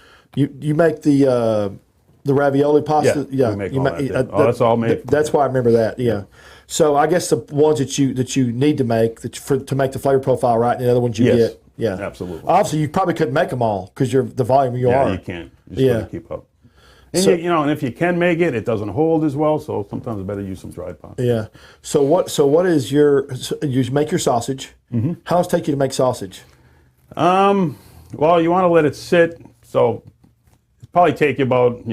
You make the ravioli pasta. Yeah, we make all that. That's all made. That's why I remember that. Yeah. So I guess the ones that you need to make to make the flavor profile right, and the other ones you get. Yeah, absolutely. Obviously, you probably couldn't make them all because you're the volume you are. Yeah, you can't. You just gotta keep up. And and if you can make it, it doesn't hold as well. So sometimes it's better to use some dried pasta. Yeah. So what is you make your sausage? How long does it take you to make sausage? Well, you want to let it sit. So it probably take you about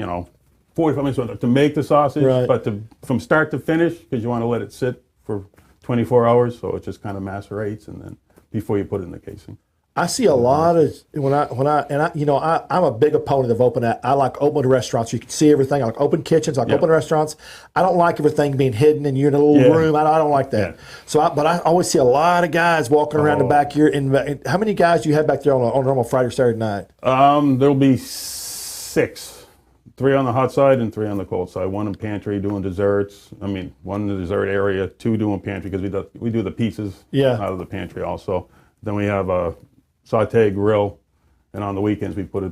45 minutes to make the sausage, but from start to finish, because you want to let it sit for 24 hours, so it just kind of macerates, and then before you put it in the casing. I see a lot of I'm a big opponent of open. I like open restaurants. You can see everything. I like open kitchens. I like open restaurants. I don't like everything being hidden and you're in a little room. I don't like that. Yeah. So, but I always see a lot of guys walking around the back here. And how many guys do you have back there on a normal Friday or Saturday night? There'll be 6. 3 on the hot side and 3 on the cold side. 1 in pantry doing desserts. 1 in the dessert area. 2 doing pantry because we do the pieces out of the pantry also. Then we have a saute grill, and on the weekends we put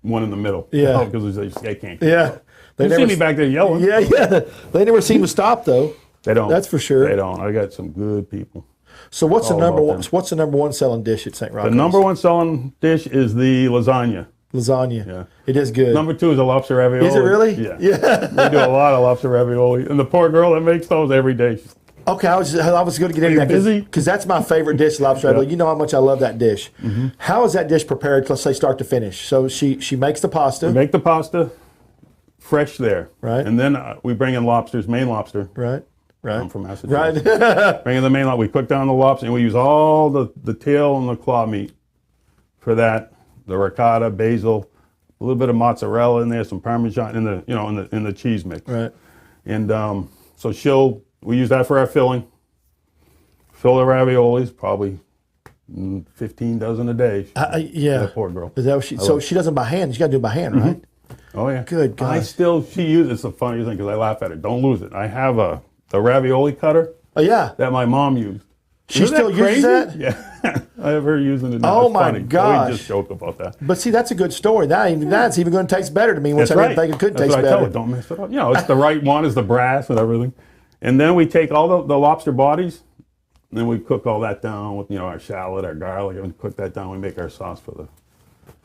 1 in the middle. Yeah, because they can't. Yeah, they never see me back there yelling. Yeah. They never seem to stop though. They don't. That's for sure. They don't. I got some good people. So what's the number one? What's the number one selling dish at St. Roccos? The number one selling dish is the lasagna. Yeah, it is good. Number 2 is a lobster ravioli. Is it really? Yeah. We do a lot of lobster ravioli, and the poor girl that makes those every day. Okay, I was going to get into that because that's my favorite dish, lobster ravioli. You know how much I love that dish. How is that dish prepared? Let's say start to finish. So she makes the pasta. We make the pasta fresh there, right? And then we bring in Maine lobster, right? I'm from Massachusetts. Right. Bring in the Maine lobster. We cook down the lobster, and we use all the tail and the claw meat for that. The ricotta, basil, a little bit of mozzarella in there, some Parmesan in the cheese mix, right? And so we use that for our filling. Fill the raviolis, probably 15 dozen a day. That poor girl. Is that what she doesn't by hand? She got to do it by hand, right? Oh yeah. Good God. She uses. It's a funny thing because I laugh at it. Don't lose it. I have the ravioli cutter. Oh yeah. That my mom used. She still uses that? Yeah. I have her using it now. Oh my gosh. We just joke about that. But see, that's a good story. That's even going to taste better to me once I didn't think it could taste better. Tell her, don't mess it up. It's the right one, is the brass and everything. And then we take all the lobster bodies, And then we cook all that down with our shallot, our garlic, and we cook that down. We make our sauce for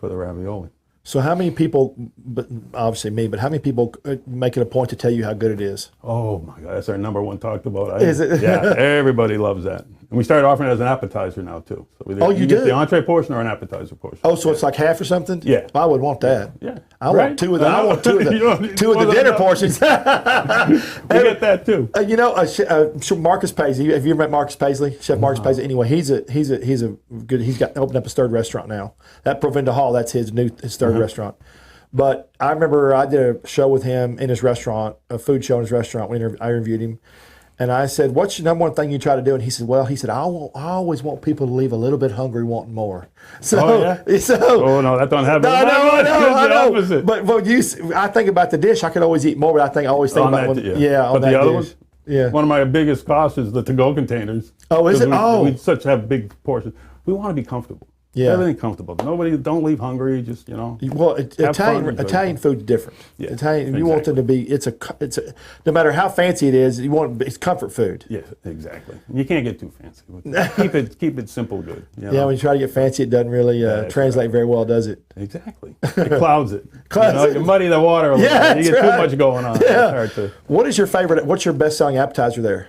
the ravioli. So how many people, but obviously me, but how many people make it a point to tell you how good it is? Oh my God, that's our number one talked about. Is it? Yeah, everybody loves that. And we started offering it as an appetizer now too. So you get do? the entree portion or an appetizer portion. Oh, so it's like half or something? Yeah. I would want that. Yeah. I want two of the. I want two of the dinner portions. We get that too. Marcus Paisley. Have you ever met Marcus Paisley? Chef Marcus Paisley. Anyway, he's a good. He's got opened up his third restaurant now. That Provinda Hall. That's his third restaurant. But I remember I did a show with him in his restaurant, a food show in his restaurant. I interviewed him. And I said, "What's your number one thing you try to do?" And he said, I always want people to leave a little bit hungry, wanting more. So, that don't happen. I know. But I think about the dish. I could always eat more, but I always think about that. On but that the other dish. one, yeah. One of my biggest costs is the to-go containers. Oh, is it? We have big portions. We want to be comfortable. Yeah. Everything comfortable. Don't leave hungry. Just Well, Italian food's different. Yeah, Italian, you want them to be. It's a. No matter how fancy it is, it's comfort food. Yeah, exactly. You can't get too fancy. Keep it simple, good. Yeah, when you try to get fancy, it doesn't really translate very well, does it? Exactly. It clouds it. You muddy the water a little bit. You get too much going on. Yeah. It's hard to. What is your favorite? What's your best-selling appetizer there?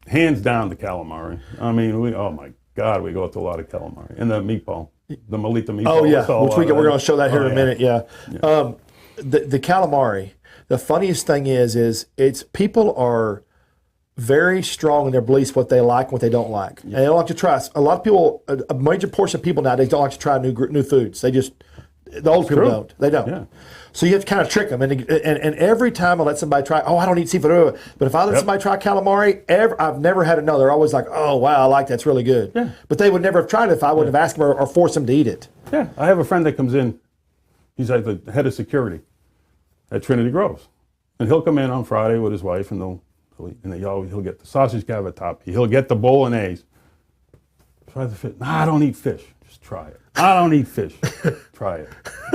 Hands down the calamari. I mean, oh my God, we go to a lot of calamari. And the meatball, the Melita meatball. Oh yeah, we're going to show that here in a minute. Yeah. The calamari. The funniest thing is it's people are very strong in their beliefs what they like and what they don't like. And they don't like to try. A lot of people, a major portion of people nowadays don't like to try new foods. The old people don't. They don't. Yeah. So you have to kind of trick them. And every time I let somebody try, I don't eat seafood. But if I let somebody try calamari, I've never had They're always like, oh, wow, I like that. It's really good. Yeah. But they would never have tried it if I wouldn't have asked them or forced them to eat it. Yeah. I have a friend that comes in. He's like the head of security at Trinity Groves. And he'll come in on Friday with his wife, and he'll get the sausage cavatappi. He'll get the bolognese. Try the fish. Nah, I don't eat fish. Just try it. I don't eat fish. Try it.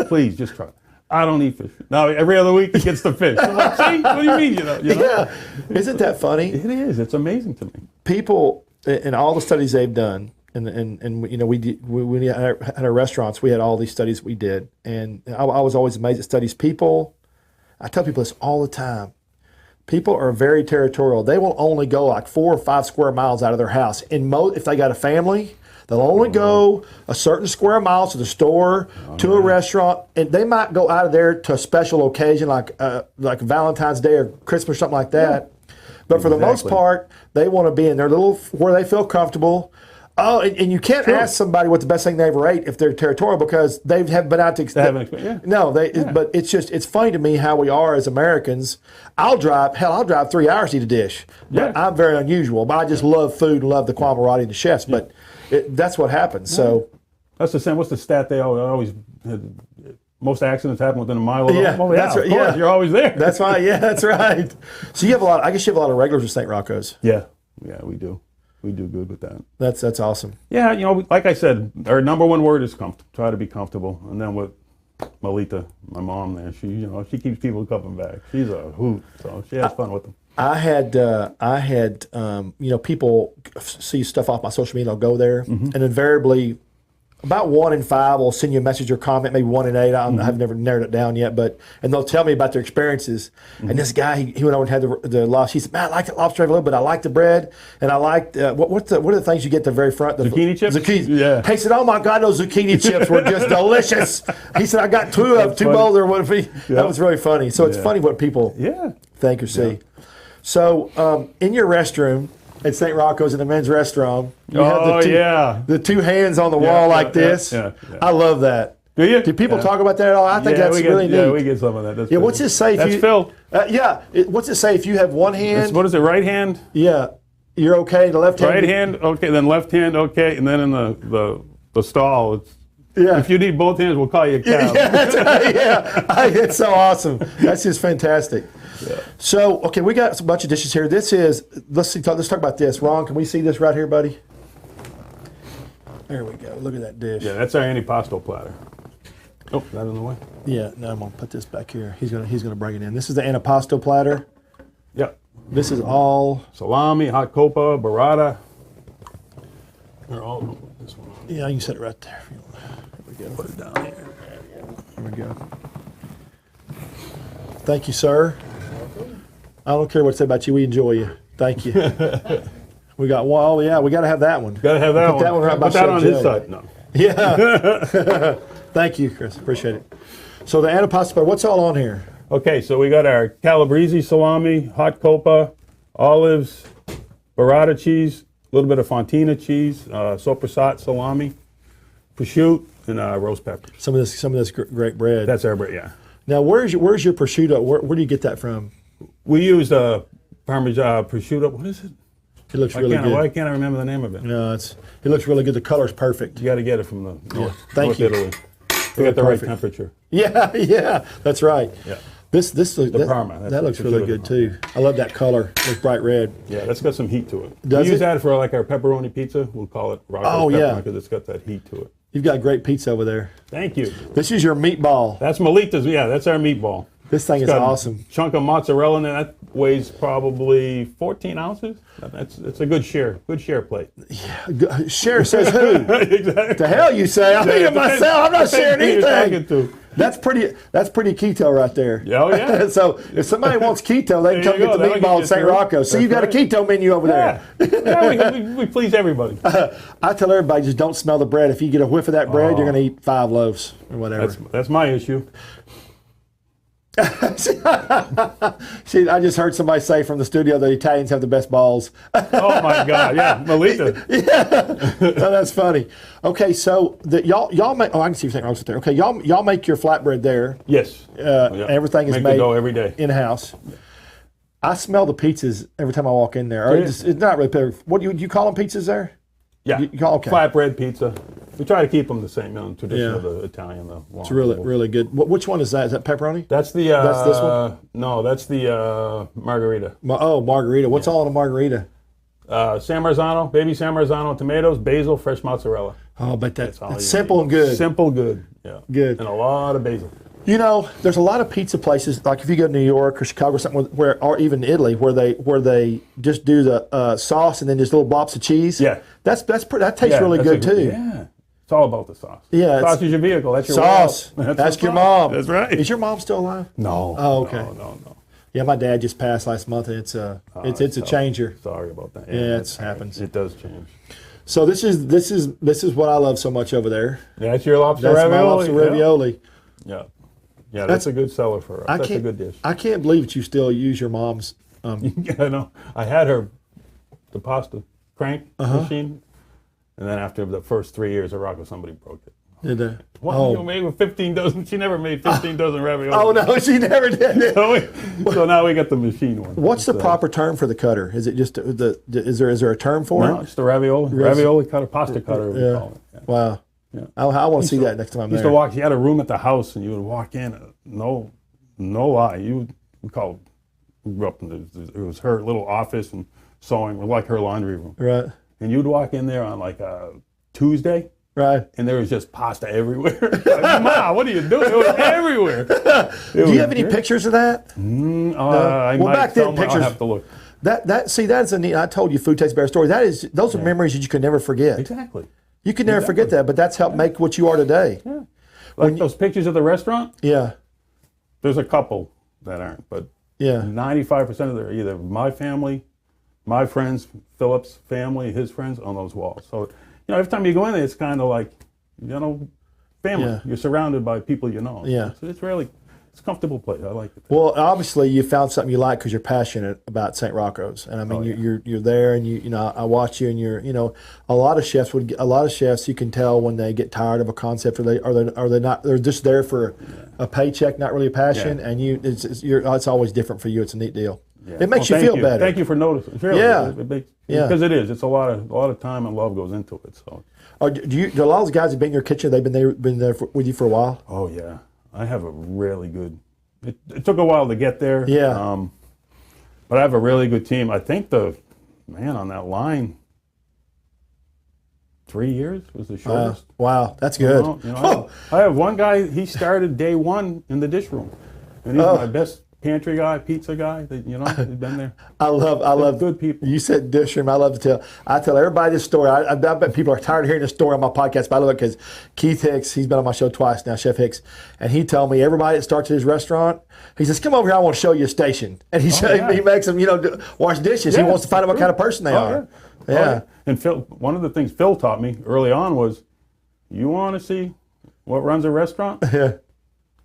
Please, just try it. I don't eat fish. Now, every other week he gets the fish. I'm like, see, what do you mean? Yeah. Isn't that funny? It is. It's amazing to me. People, in all the studies they've done, and we at our restaurants, we had all these studies we did. And I was always amazed at studies. I tell people this all the time. People are very territorial. They will only go like 4 or 5 square miles out of their house. If they got a family, they'll only go a certain square mile to the store, to a restaurant, and they might go out of there to a special occasion like Valentine's Day or Christmas or something like that. Yeah. But for the most part, they want to be in their little where they feel comfortable. Oh, and you can't ask somebody what the best thing they ever ate if they're territorial because they haven't been out to. No, but it's funny to me how we are as Americans. I'll drive 3 hours to eat a dish. But I'm very unusual. But I just love food and love the camaraderie and the chefs. But that's what happens. So that's the same. What's the stat they always most accidents happen within a mile of the home? That's right. Of course, you're always there. That's right. Yeah, that's right. So you have a lot. I guess you have a lot of regulars at St. Roccos. Yeah, we do. We do good with that. That's awesome. Yeah, like I said, our number one word is try to be comfortable. And then with Melita, my mom there, she keeps people coming back. She's a hoot, so she has fun with them. I had people see stuff off my social media. I'll go there, and invariably, about 1 in 5 will send you a message or comment. Maybe 1 in 8. I've never narrowed it down yet, and they'll tell me about their experiences. And this guy, he went over and had the lobster. He said, "Man, I like the lobster a little bit. I like the bread, and I liked what are the things you get at the very front? The zucchini chips. Zucchini. Yeah. He said, "Oh my God, those zucchini chips were just delicious." He said, "I got two bowls or what?" That was really funny. So it's funny what people think or see. Yeah. So in your restroom at St. Roccos in the men's restaurant, you have the 2 hands on the wall like this. Yeah. I love that. Do you? Do people talk about that at all? I think that's really neat. Yeah, we get some of that. That's what's it say? That's Phil. What's it say if you have one hand? What is it? Right hand. Yeah, you're okay. The left hand. Right hand. Okay. Then left hand. Okay. And then in the stall, it's. Yeah. If you need both hands, we'll call you a cow. Yeah, that's right. Yeah, it's so awesome. That's just fantastic. Yeah. So, okay, we got a bunch of dishes here. This is, let's talk about this. Ron, can we see this right here, buddy? There we go. Look at that dish. Yeah, that's our antipasto platter. Oh, that in the way? Yeah, no, I'm going to put this back here. He's gonna bring it in. This is the antipasto platter. Yeah. This is all salami, hot copa, burrata. They're all this one. Yeah, you can set it right there. There we go. Put it down here. There we go. Thank you, sir. I don't care what to say about you. We enjoy you. Thank you. We got one. Oh yeah, we got to have that one. Got to have that Put one. That one right by Put that Chef on Joe. his side. No. Yeah. Thank you, Chris. Appreciate it. So the antipasto, what's all on here? Okay, so we got our calabrese salami, hot copa, olives, burrata cheese, a little bit of fontina cheese, sopressat salami, prosciutto, and roast peppers. Some of this great bread. That's our bread, yeah. Now, where's your prosciutto? Where do you get that from? We used Parmesan prosciutto. What is it? It looks really good. Why can't I remember the name of it? No, it looks really good. The color's perfect. You got to get it from the North Thank you. Italy. We got the right temperature. Yeah, that's right. Yeah. The Parma. That looks really good too. I love that color. It's bright red. Yeah, that's got some heat to it. Does we use it? that for like our pepperoni pizza. We'll call it Roccos pepperoni because it's got that heat to it. You've got great pizza over there. Thank you. This is your meatball. That's Melita's. Yeah, that's our meatball. This thing is awesome. Chunk of mozzarella in there. That weighs probably 14 ounces. It's a good share plate. Yeah. Share says who? Exactly. The hell you say? I'm eating myself. I'm not sharing anything. To. That's pretty keto right there. Oh yeah. So if somebody wants keto, they can come get the meatball at St. Roccos. So you've got a keto menu over there. Yeah, we please everybody. I tell everybody, just don't smell the bread. If you get a whiff of that bread, you're going to eat 5 loaves or whatever. That's my issue. See, I just heard somebody say from the studio that Italians have the best balls. Oh my God! Yeah, Melita. Yeah, oh, that's funny. Okay, so y'all make. Oh, I can see everything else there. Okay, y'all make your flatbread there. Yes. Everything is Make made the dough every day in house. I smell the pizzas every time I walk in there. It's not really. What do you call them pizzas there? Yeah. Okay. Flatbread pizza. We try to keep them the same, tradition of the Italian. It's really good. Which one is that? Is that pepperoni? That's the. That's this one. No, that's the margarita. Margarita. What's all in a margarita? San Marzano, baby San Marzano, tomatoes, basil, fresh mozzarella. Oh, but that's simple and good. Simple, good. Yeah. Good. And a lot of basil. You know, there's a lot of pizza places, like if you go to New York or Chicago or something, or even Italy, where they just do the sauce and then just little blobs of cheese. Yeah. That tastes really good too. Yeah. It's all about the sauce. Yeah. Sauce is your vehicle. That's your sauce. That's Ask your mom. That's right. Is your mom still alive? No. Oh, okay. No. Yeah, my dad just passed last month, and it's a changer. Sorry about that. Yeah, it happens. It does change. So this is what I love so much over there. That's your lobster That's ravioli. my lobster ravioli. Yeah. Yeah, that's a good seller for us. That's a good dish. I can't believe that you still use your mom's. Yeah, I know. I had the pasta crank machine, and then after the first 3 years of Roccos, somebody broke it. Did they? You made with 15 dozen. She never made 15 dozen ravioli. Oh no, she never did. So now we got the machine one. What's the proper term for the cutter? Is it just is there a term for it? No, it's the ravioli. Ravioli cutter, pasta cutter. We call it. Yeah. Wow. Yeah. I want to see that next time I'm there. Used to walk. You had a room at the house, and you would walk in. No lie. We grew up in it was her little office and sewing, like her laundry room. Right. And you'd walk in there on like a Tuesday. Right. And there was just pasta everywhere. Like, Ma, what are you doing? It was everywhere. Do you have any pictures of that? Back then, pictures. I'll have to look. That's a neat. I told you, Food Tastes Better story. Those are memories that you could never forget. Exactly. You could never forget that, but that's helped make what you are today. Yeah. Like those pictures of the restaurant. Yeah. There's a couple that aren't, but 95% of them are either my family, my friends, Philip's family, his friends on those walls. So, every time you go in there, it's kind of like, family. Yeah. You're surrounded by people you know. Yeah. So it's a comfortable place. I like it. Well, obviously you found something you like because you're passionate about St. Roccos, and I mean you're there, and I watch you, and you're a lot of chefs you can tell when they get tired of a concept, or they not, they're just there for a paycheck, not really a passion, and it's always different for you. It's a neat deal. Yeah. It makes you feel better. Thank you for noticing. Because it is. It's a lot of time and love goes into it. So, do a lot of those guys have been in your kitchen? They've been there with you for a while. Oh yeah, I have a really good. It took a while to get there. Yeah. But I have a really good team. I think the man on that line. 3 years was the shortest. Wow, that's good. I have one guy. He started day one in the dish room, and he's my best pantry guy, pizza guy. They've been there. I love good people. You said dish room. I love to tell everybody this story. I bet people are tired of hearing this story on my podcast, but I love it because Keith Hicks, he's been on my show twice now, Chef Hicks, and he told me everybody that starts at his restaurant, he says, "Come over here, I want to show you a station," and he makes them, wash dishes. He wants to find out what kind of person they are. Yeah. And Phil, one of the things Phil taught me early on was, you want to see what runs a restaurant? Yeah.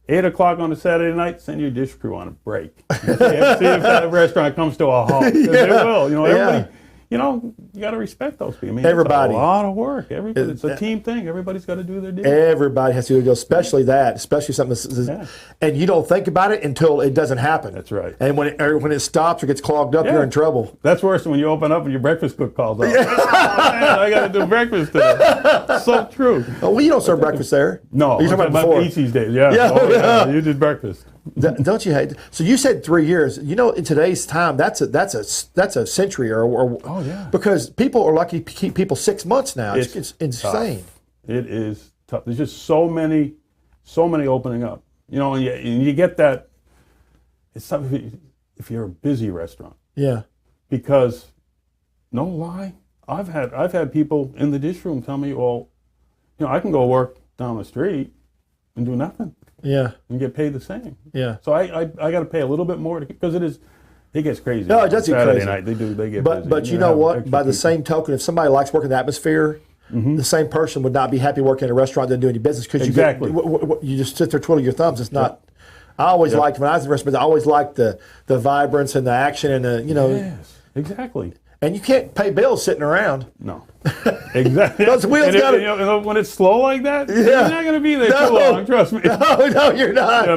8 o'clock on a Saturday night, send your dish crew on a break. See if that restaurant comes to a halt. Because they will. Everybody, you got to respect those people. I mean, everybody. It's a lot of work. It's a team thing. Everybody's got to do their deal. Everybody has to do it, especially something. And you don't think about it until it doesn't happen. That's right. And when it stops or gets clogged up, you're in trouble. That's worse than when you open up and your breakfast cook calls out. Oh, man, I got to do breakfast today. So true. Oh, well, you don't serve breakfast there. No. You're talking about before. Eats these days. Yeah. You did breakfast. Don't you hate? So you said 3 years. In today's time, that's a century or oh yeah. Because people are lucky to keep people 6 months now. It's insane. Tough. It is tough. There's just so many opening up. And you get that. It's tough if you're a busy restaurant. Yeah. Because, no lie, I've had people in the dish room tell me, well, I can go work down the street and do nothing. Yeah. And get paid the same. Yeah. So I got to pay a little bit more because it gets crazy. No, it does get crazy. Saturday night they get busy. But you know what? By the same token, if somebody likes working the atmosphere, the same person would not be happy working in a restaurant than doing any business because you just sit there twiddling your thumbs. It's not. I always liked when I was in restaurants. I always liked the vibrance and the action and the Yes, exactly. And you can't pay bills sitting around. No. Exactly. Those wheels got to... when it's slow like that, you're not going to be there too long, trust me. No, you're not.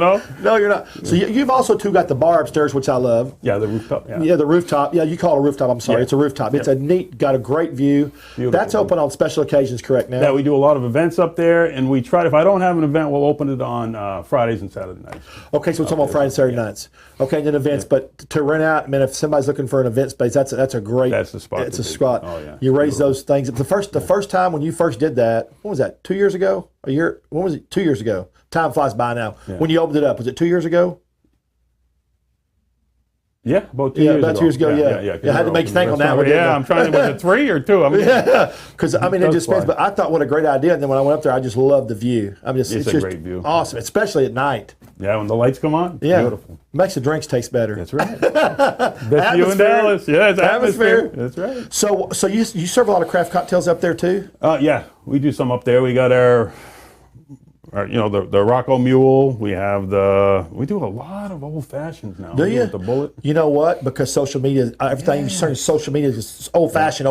No, you're not. So you've also, too, got the bar upstairs, which I love. Yeah, the rooftop. Yeah, the rooftop. Yeah, you call it a rooftop. I'm sorry. Yeah. It's a rooftop. It's got a great view. Beautiful. That's open on special occasions, correct now? Yeah, we do a lot of events up there, and we try, if I don't have an event, we'll open it on Fridays and Saturday nights. Okay, so it's on Friday and Saturday nights. Okay, and then events, but to rent out, if somebody's looking for an event space, that's a great... That's the spot. It's a spot. Oh, yeah. You raise those things. The first time when you first did that, what was that, 2 years ago? A year? When was it? 2 years ago. Time flies by now. Yeah. When you opened it up, was it 2 years ago? Yeah, about 2 years ago. About 2 years ago, yeah. I had to make you think on that one. Yeah, I'm trying to think, was it 3 or 2? Because it just depends. But I thought, what a great idea. And then when I went up there, I just loved the view. It's a great view. Awesome, especially at night. Yeah, when the lights come on, beautiful. Makes the drinks taste better. That's right. Best view in Dallas. Yeah, it's atmosphere. That's right. So you serve a lot of craft cocktails up there too? Yeah, we do some up there. We got our the Rocco Mule. We do a lot of old fashions now. Do you? With the bullet. You know what? Because social media, everything you turn to social media is old fashioned.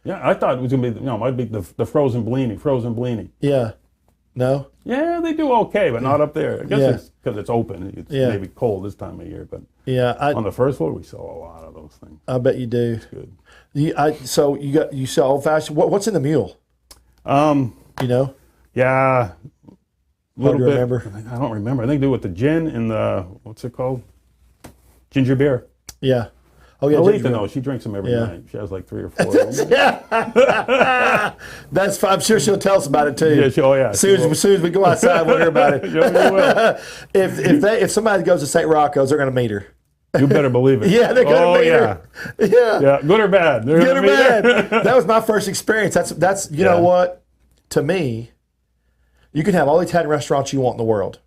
Yeah, I thought it was gonna be might be the frozen blini. Yeah. No. Yeah, they do okay, but not up there. I guess it's because it's open. It's maybe cold this time of year, but on the first floor we sell a lot of those things. I bet you do. It's good. So you sell old fashioned. What's in the mule? Yeah. A little bit. Remember? I don't remember. I think they do with the gin and the what's it called? Ginger beer. Yeah. Oh yeah. Alita knows. She drinks them every night. She has like 3 or 4 of them. That's fine. I'm sure she'll tell us about it too. Yeah. As soon as we go outside, we'll hear about it. Will. If somebody goes to St. Rocco's, they're going to meet her. You better believe it. Yeah, they're going to meet her. Yeah. Good or bad. Good or bad. That was my first experience. That's you know what? To me, you can have all the Italian restaurants you want in the world,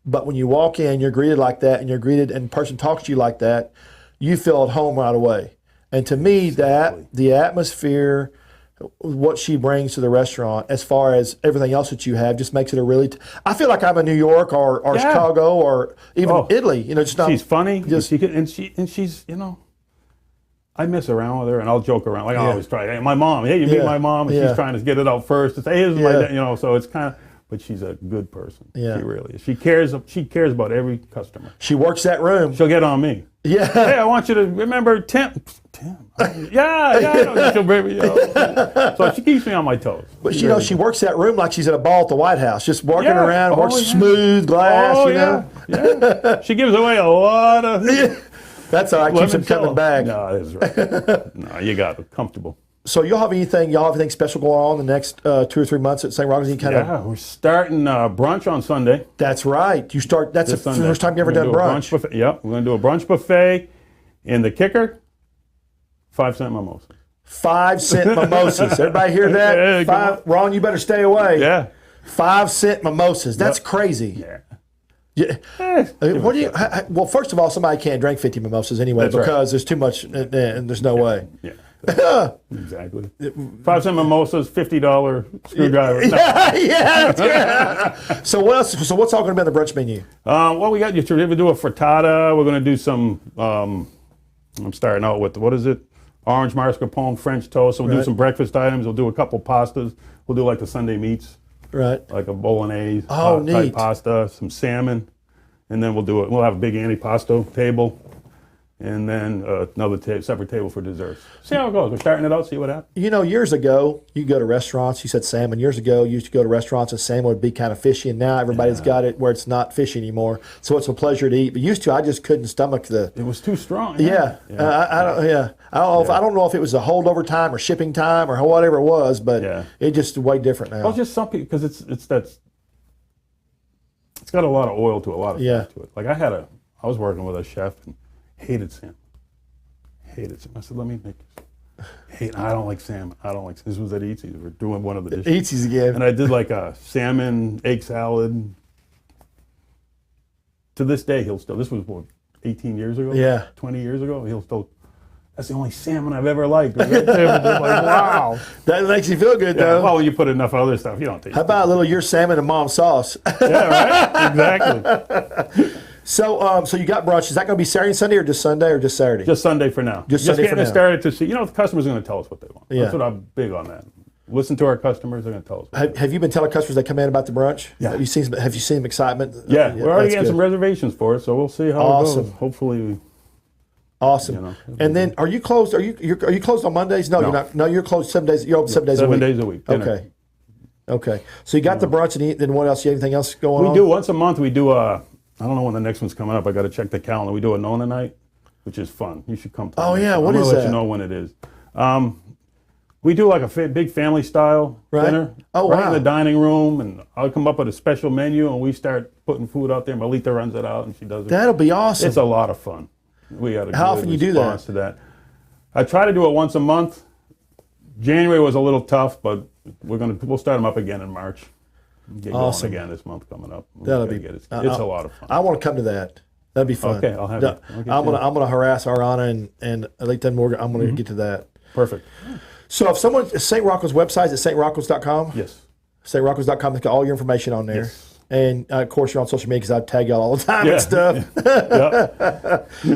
but when you walk in, you're greeted like that, and the person talks to you like that, you feel at home right away. And to me, the atmosphere, what she brings to the restaurant, as far as everything else that you have, just makes it a really. I feel like I'm in New York or Chicago or even Italy. Just not. She's funny. She's I mess around with her and I'll joke around. Like I always try. Hey, my mom. Hey, you meet my mom, and she's trying to get it out first. To say, hey, this is my dad. So it's kind of. But she's a good person. Yeah. She really is. She cares about every customer. She works that room. She'll get on me. Yeah. Hey, I want you to remember Tim. Yeah. She'll bring me, So she keeps me on my toes. But she works that room like she's at a ball at the White House, just walking around, smooth glass. Yeah. She gives away a lot of. That's all right. Keeps them coming back. No, that's right. No, you got it. Comfortable. So y'all have anything special going on the next 2 or 3 months at St. Roccos? We're starting brunch on Sunday. That's right. That's the first time you ever done brunch. We're going to do a brunch buffet. And the kicker, 5-cent mimosas. 5-cent mimosas. Everybody hear that? Ron, you better stay away. Yeah. 5-cent mimosas. That's crazy. Yeah. What do you? Well, first of all, somebody can't drink 50 mimosas anyway because there's too much, and there's no way. Yeah. Exactly. 5-cent mimosas, $50 screwdriver. Yeah. So what else? So what's all going to be on the brunch menu? Well, we got we do a frittata. We're going to do some. I'm starting out with what is it? Orange mascarpone French toast. So we'll do some breakfast items. We'll do a couple pastas. We'll do like the Sunday meats. Right. Like a bolognese neat. type pasta, some salmon, and then we'll have a big antipasto table. And then another separate table for desserts. See how it goes. We're starting it out, see what happens. Years ago, you go to restaurants, you said salmon. Years ago, you used to go to restaurants and salmon would be kind of fishy, and now everybody's got it where it's not fishy anymore. So it's a pleasure to eat. But used to, I just couldn't stomach the... It was too strong. I don't know if it was a holdover time or shipping time or whatever it was, but it just way different now. Well, just some people, because it's got a lot of oil to it, a lot of fat to it. Like I was working with a chef and hated salmon. I said, let me make this. I don't like salmon. This was at Eatsy's. We're doing one of the dishes. Eatsy's again. And I did like a salmon egg salad. To this day, this was what, 18 years ago? Yeah. 20 years ago? That's the only salmon I've ever liked. Like, wow. That makes you feel good, though. Well, you put enough other stuff, you don't taste it. How about a little your salmon and mom's sauce? Yeah, right? Exactly. So you got brunch. Is that going to be Saturday and Sunday or just Sunday or just Saturday? Just Sunday for now. Just Sunday for now. Started to see, the customers are going to tell us what they want. Yeah. That's what I'm big on that. Listen to our customers, they're going to tell us. Have you been telling customers that come in about the brunch? Yeah. Have you seen excitement? Yeah, we're already getting some reservations for it, so we'll see how it goes. Hopefully. Awesome. And then, are you closed? Are you closed on Mondays? No, you're not. No, you're closed 7 days. You're open 7 days a week. 7 days a week. Okay. So you got the brunch, and then what else? You have anything else going on? We do once a month. We do I don't know when the next one's coming up. I got to check the calendar. We do a Nona night, which is fun. You should come to. Oh yeah, what is that? I'm gonna let you know when it is. We do like a big family style dinner. Oh wow. Right in the dining room, and I'll come up with a special menu, and we start putting food out there. Malita runs it out, and she does it. That'll be awesome. It's a lot of fun. We got a How often you do that? To that? I try to do it once a month. January was a little tough, but we'll start them up again in March. Get going again this month coming up. That'll be it's a lot of fun. I want to come to that. That'd be fun. Okay, I'll have it. I'm gonna harass Arana and Alita Morgan. I'm gonna get to that. Perfect. So if someone St. Roccos website is stroccos.com. Yes. StRoccos.com. They've got all your information on there. Yes. And of course you're on social media because I tag y'all all the time and stuff.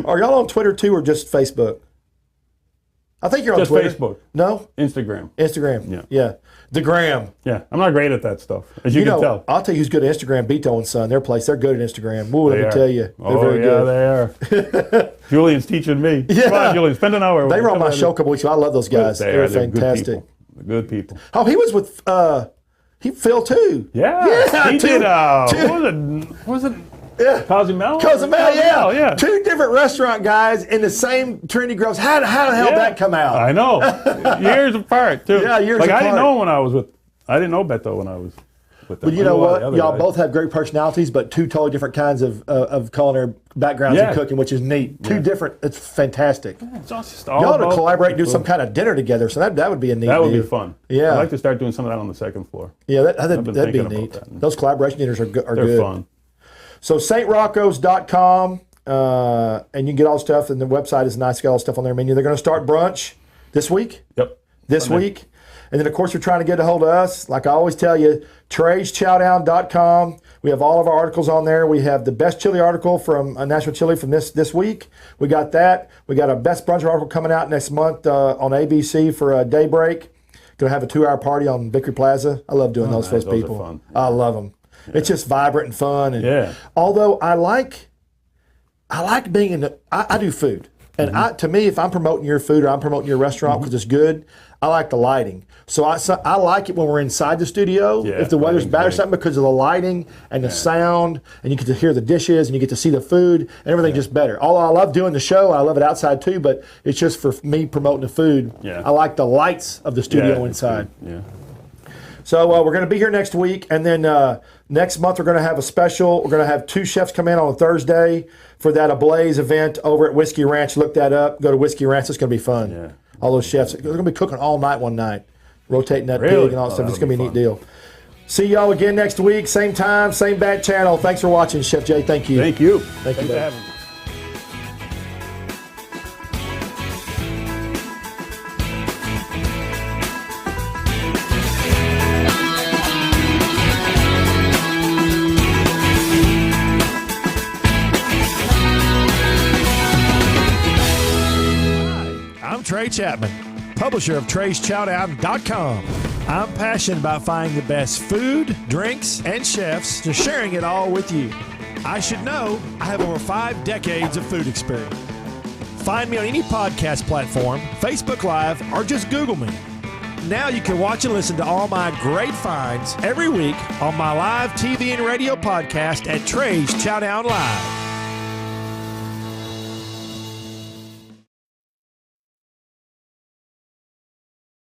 Are y'all on Twitter too or just Facebook? I think you're on Twitter. Just Facebook. No? Instagram. Yeah. The gram. Yeah. I'm not great at that stuff, as you can tell. I'll tell you who's good at Instagram. Beto and Son. Their place. They're good at Instagram. Ooh, let me tell you. They're very good. They are. Julian's teaching me. Yeah. Come on, Julian. Spend an hour. They were on my show a couple weeks ago. I love those guys. They're fantastic. Good people. Oh, he was with Phil too. Yeah. He did. What was it? Yeah. Cozumel, yeah. Two different restaurant guys in the same Trinity Groves. How the hell did that come out? I know. Years apart, too. Yeah, years apart. I didn't know Beto when I was with them. But you know what? Y'all both have great personalities, but two totally different kinds of culinary backgrounds in cooking, which is neat. Two different, it's fantastic. It's just all y'all ought to collaborate and do some kind of dinner together, so that would be a neat That would be fun. Yeah. I'd like to start doing some of that on the second floor. Yeah, that'd be neat. Those collaboration dinners are good. They're fun. So StRoccos.com, and you can get all the stuff, and the website is nice. Got all the stuff on their menu. They're going to start brunch this week. Yep. This week. And then, of course, you're trying to get a hold of us. Like I always tell you, TreyChapman.com. We have all of our articles on there. We have the best chili article from National Chili from this week. We got that. We got a best brunch article coming out next month on ABC for Daybreak. Going to have a 2-hour party on Vickery Plaza. I love doing those for those people. Are fun. I love them. Yeah. It's just vibrant and fun. And yeah. Although I like being in I do food. And to me, if I'm promoting your food or I'm promoting your restaurant because it's good, I like the lighting. So I like it when we're inside the studio, if the weather's bad or something, because of the lighting and the sound, and you get to hear the dishes and you get to see the food and everything just better. Although I love doing the show, I love it outside too, but it's just for me promoting the food. I like the lights of the studio inside. So we're going to be here next week, and then next month we're going to have a special. We're going to have 2 chefs come in on a Thursday for that Ablaze event over at Whiskey Ranch. Look that up. Go to Whiskey Ranch. It's going to be fun. All those chefs. They're going to be cooking all night one night, rotating that pig and all that stuff. It's going to be a neat deal. See y'all again next week. Same time, same bat channel. Thanks for watching, Chef Jay. Thank you. Thank you. Thank you for having me. Trey Chapman, publisher of Trey'sChowdown.com. I'm passionate about finding the best food, drinks, and chefs, to sharing it all with you. I should know I have over 5 decades of food experience. Find me on any podcast platform, Facebook Live, or just Google me. Now you can watch and listen to all my great finds every week on my live TV and radio podcast at Trey's Chowdown Live.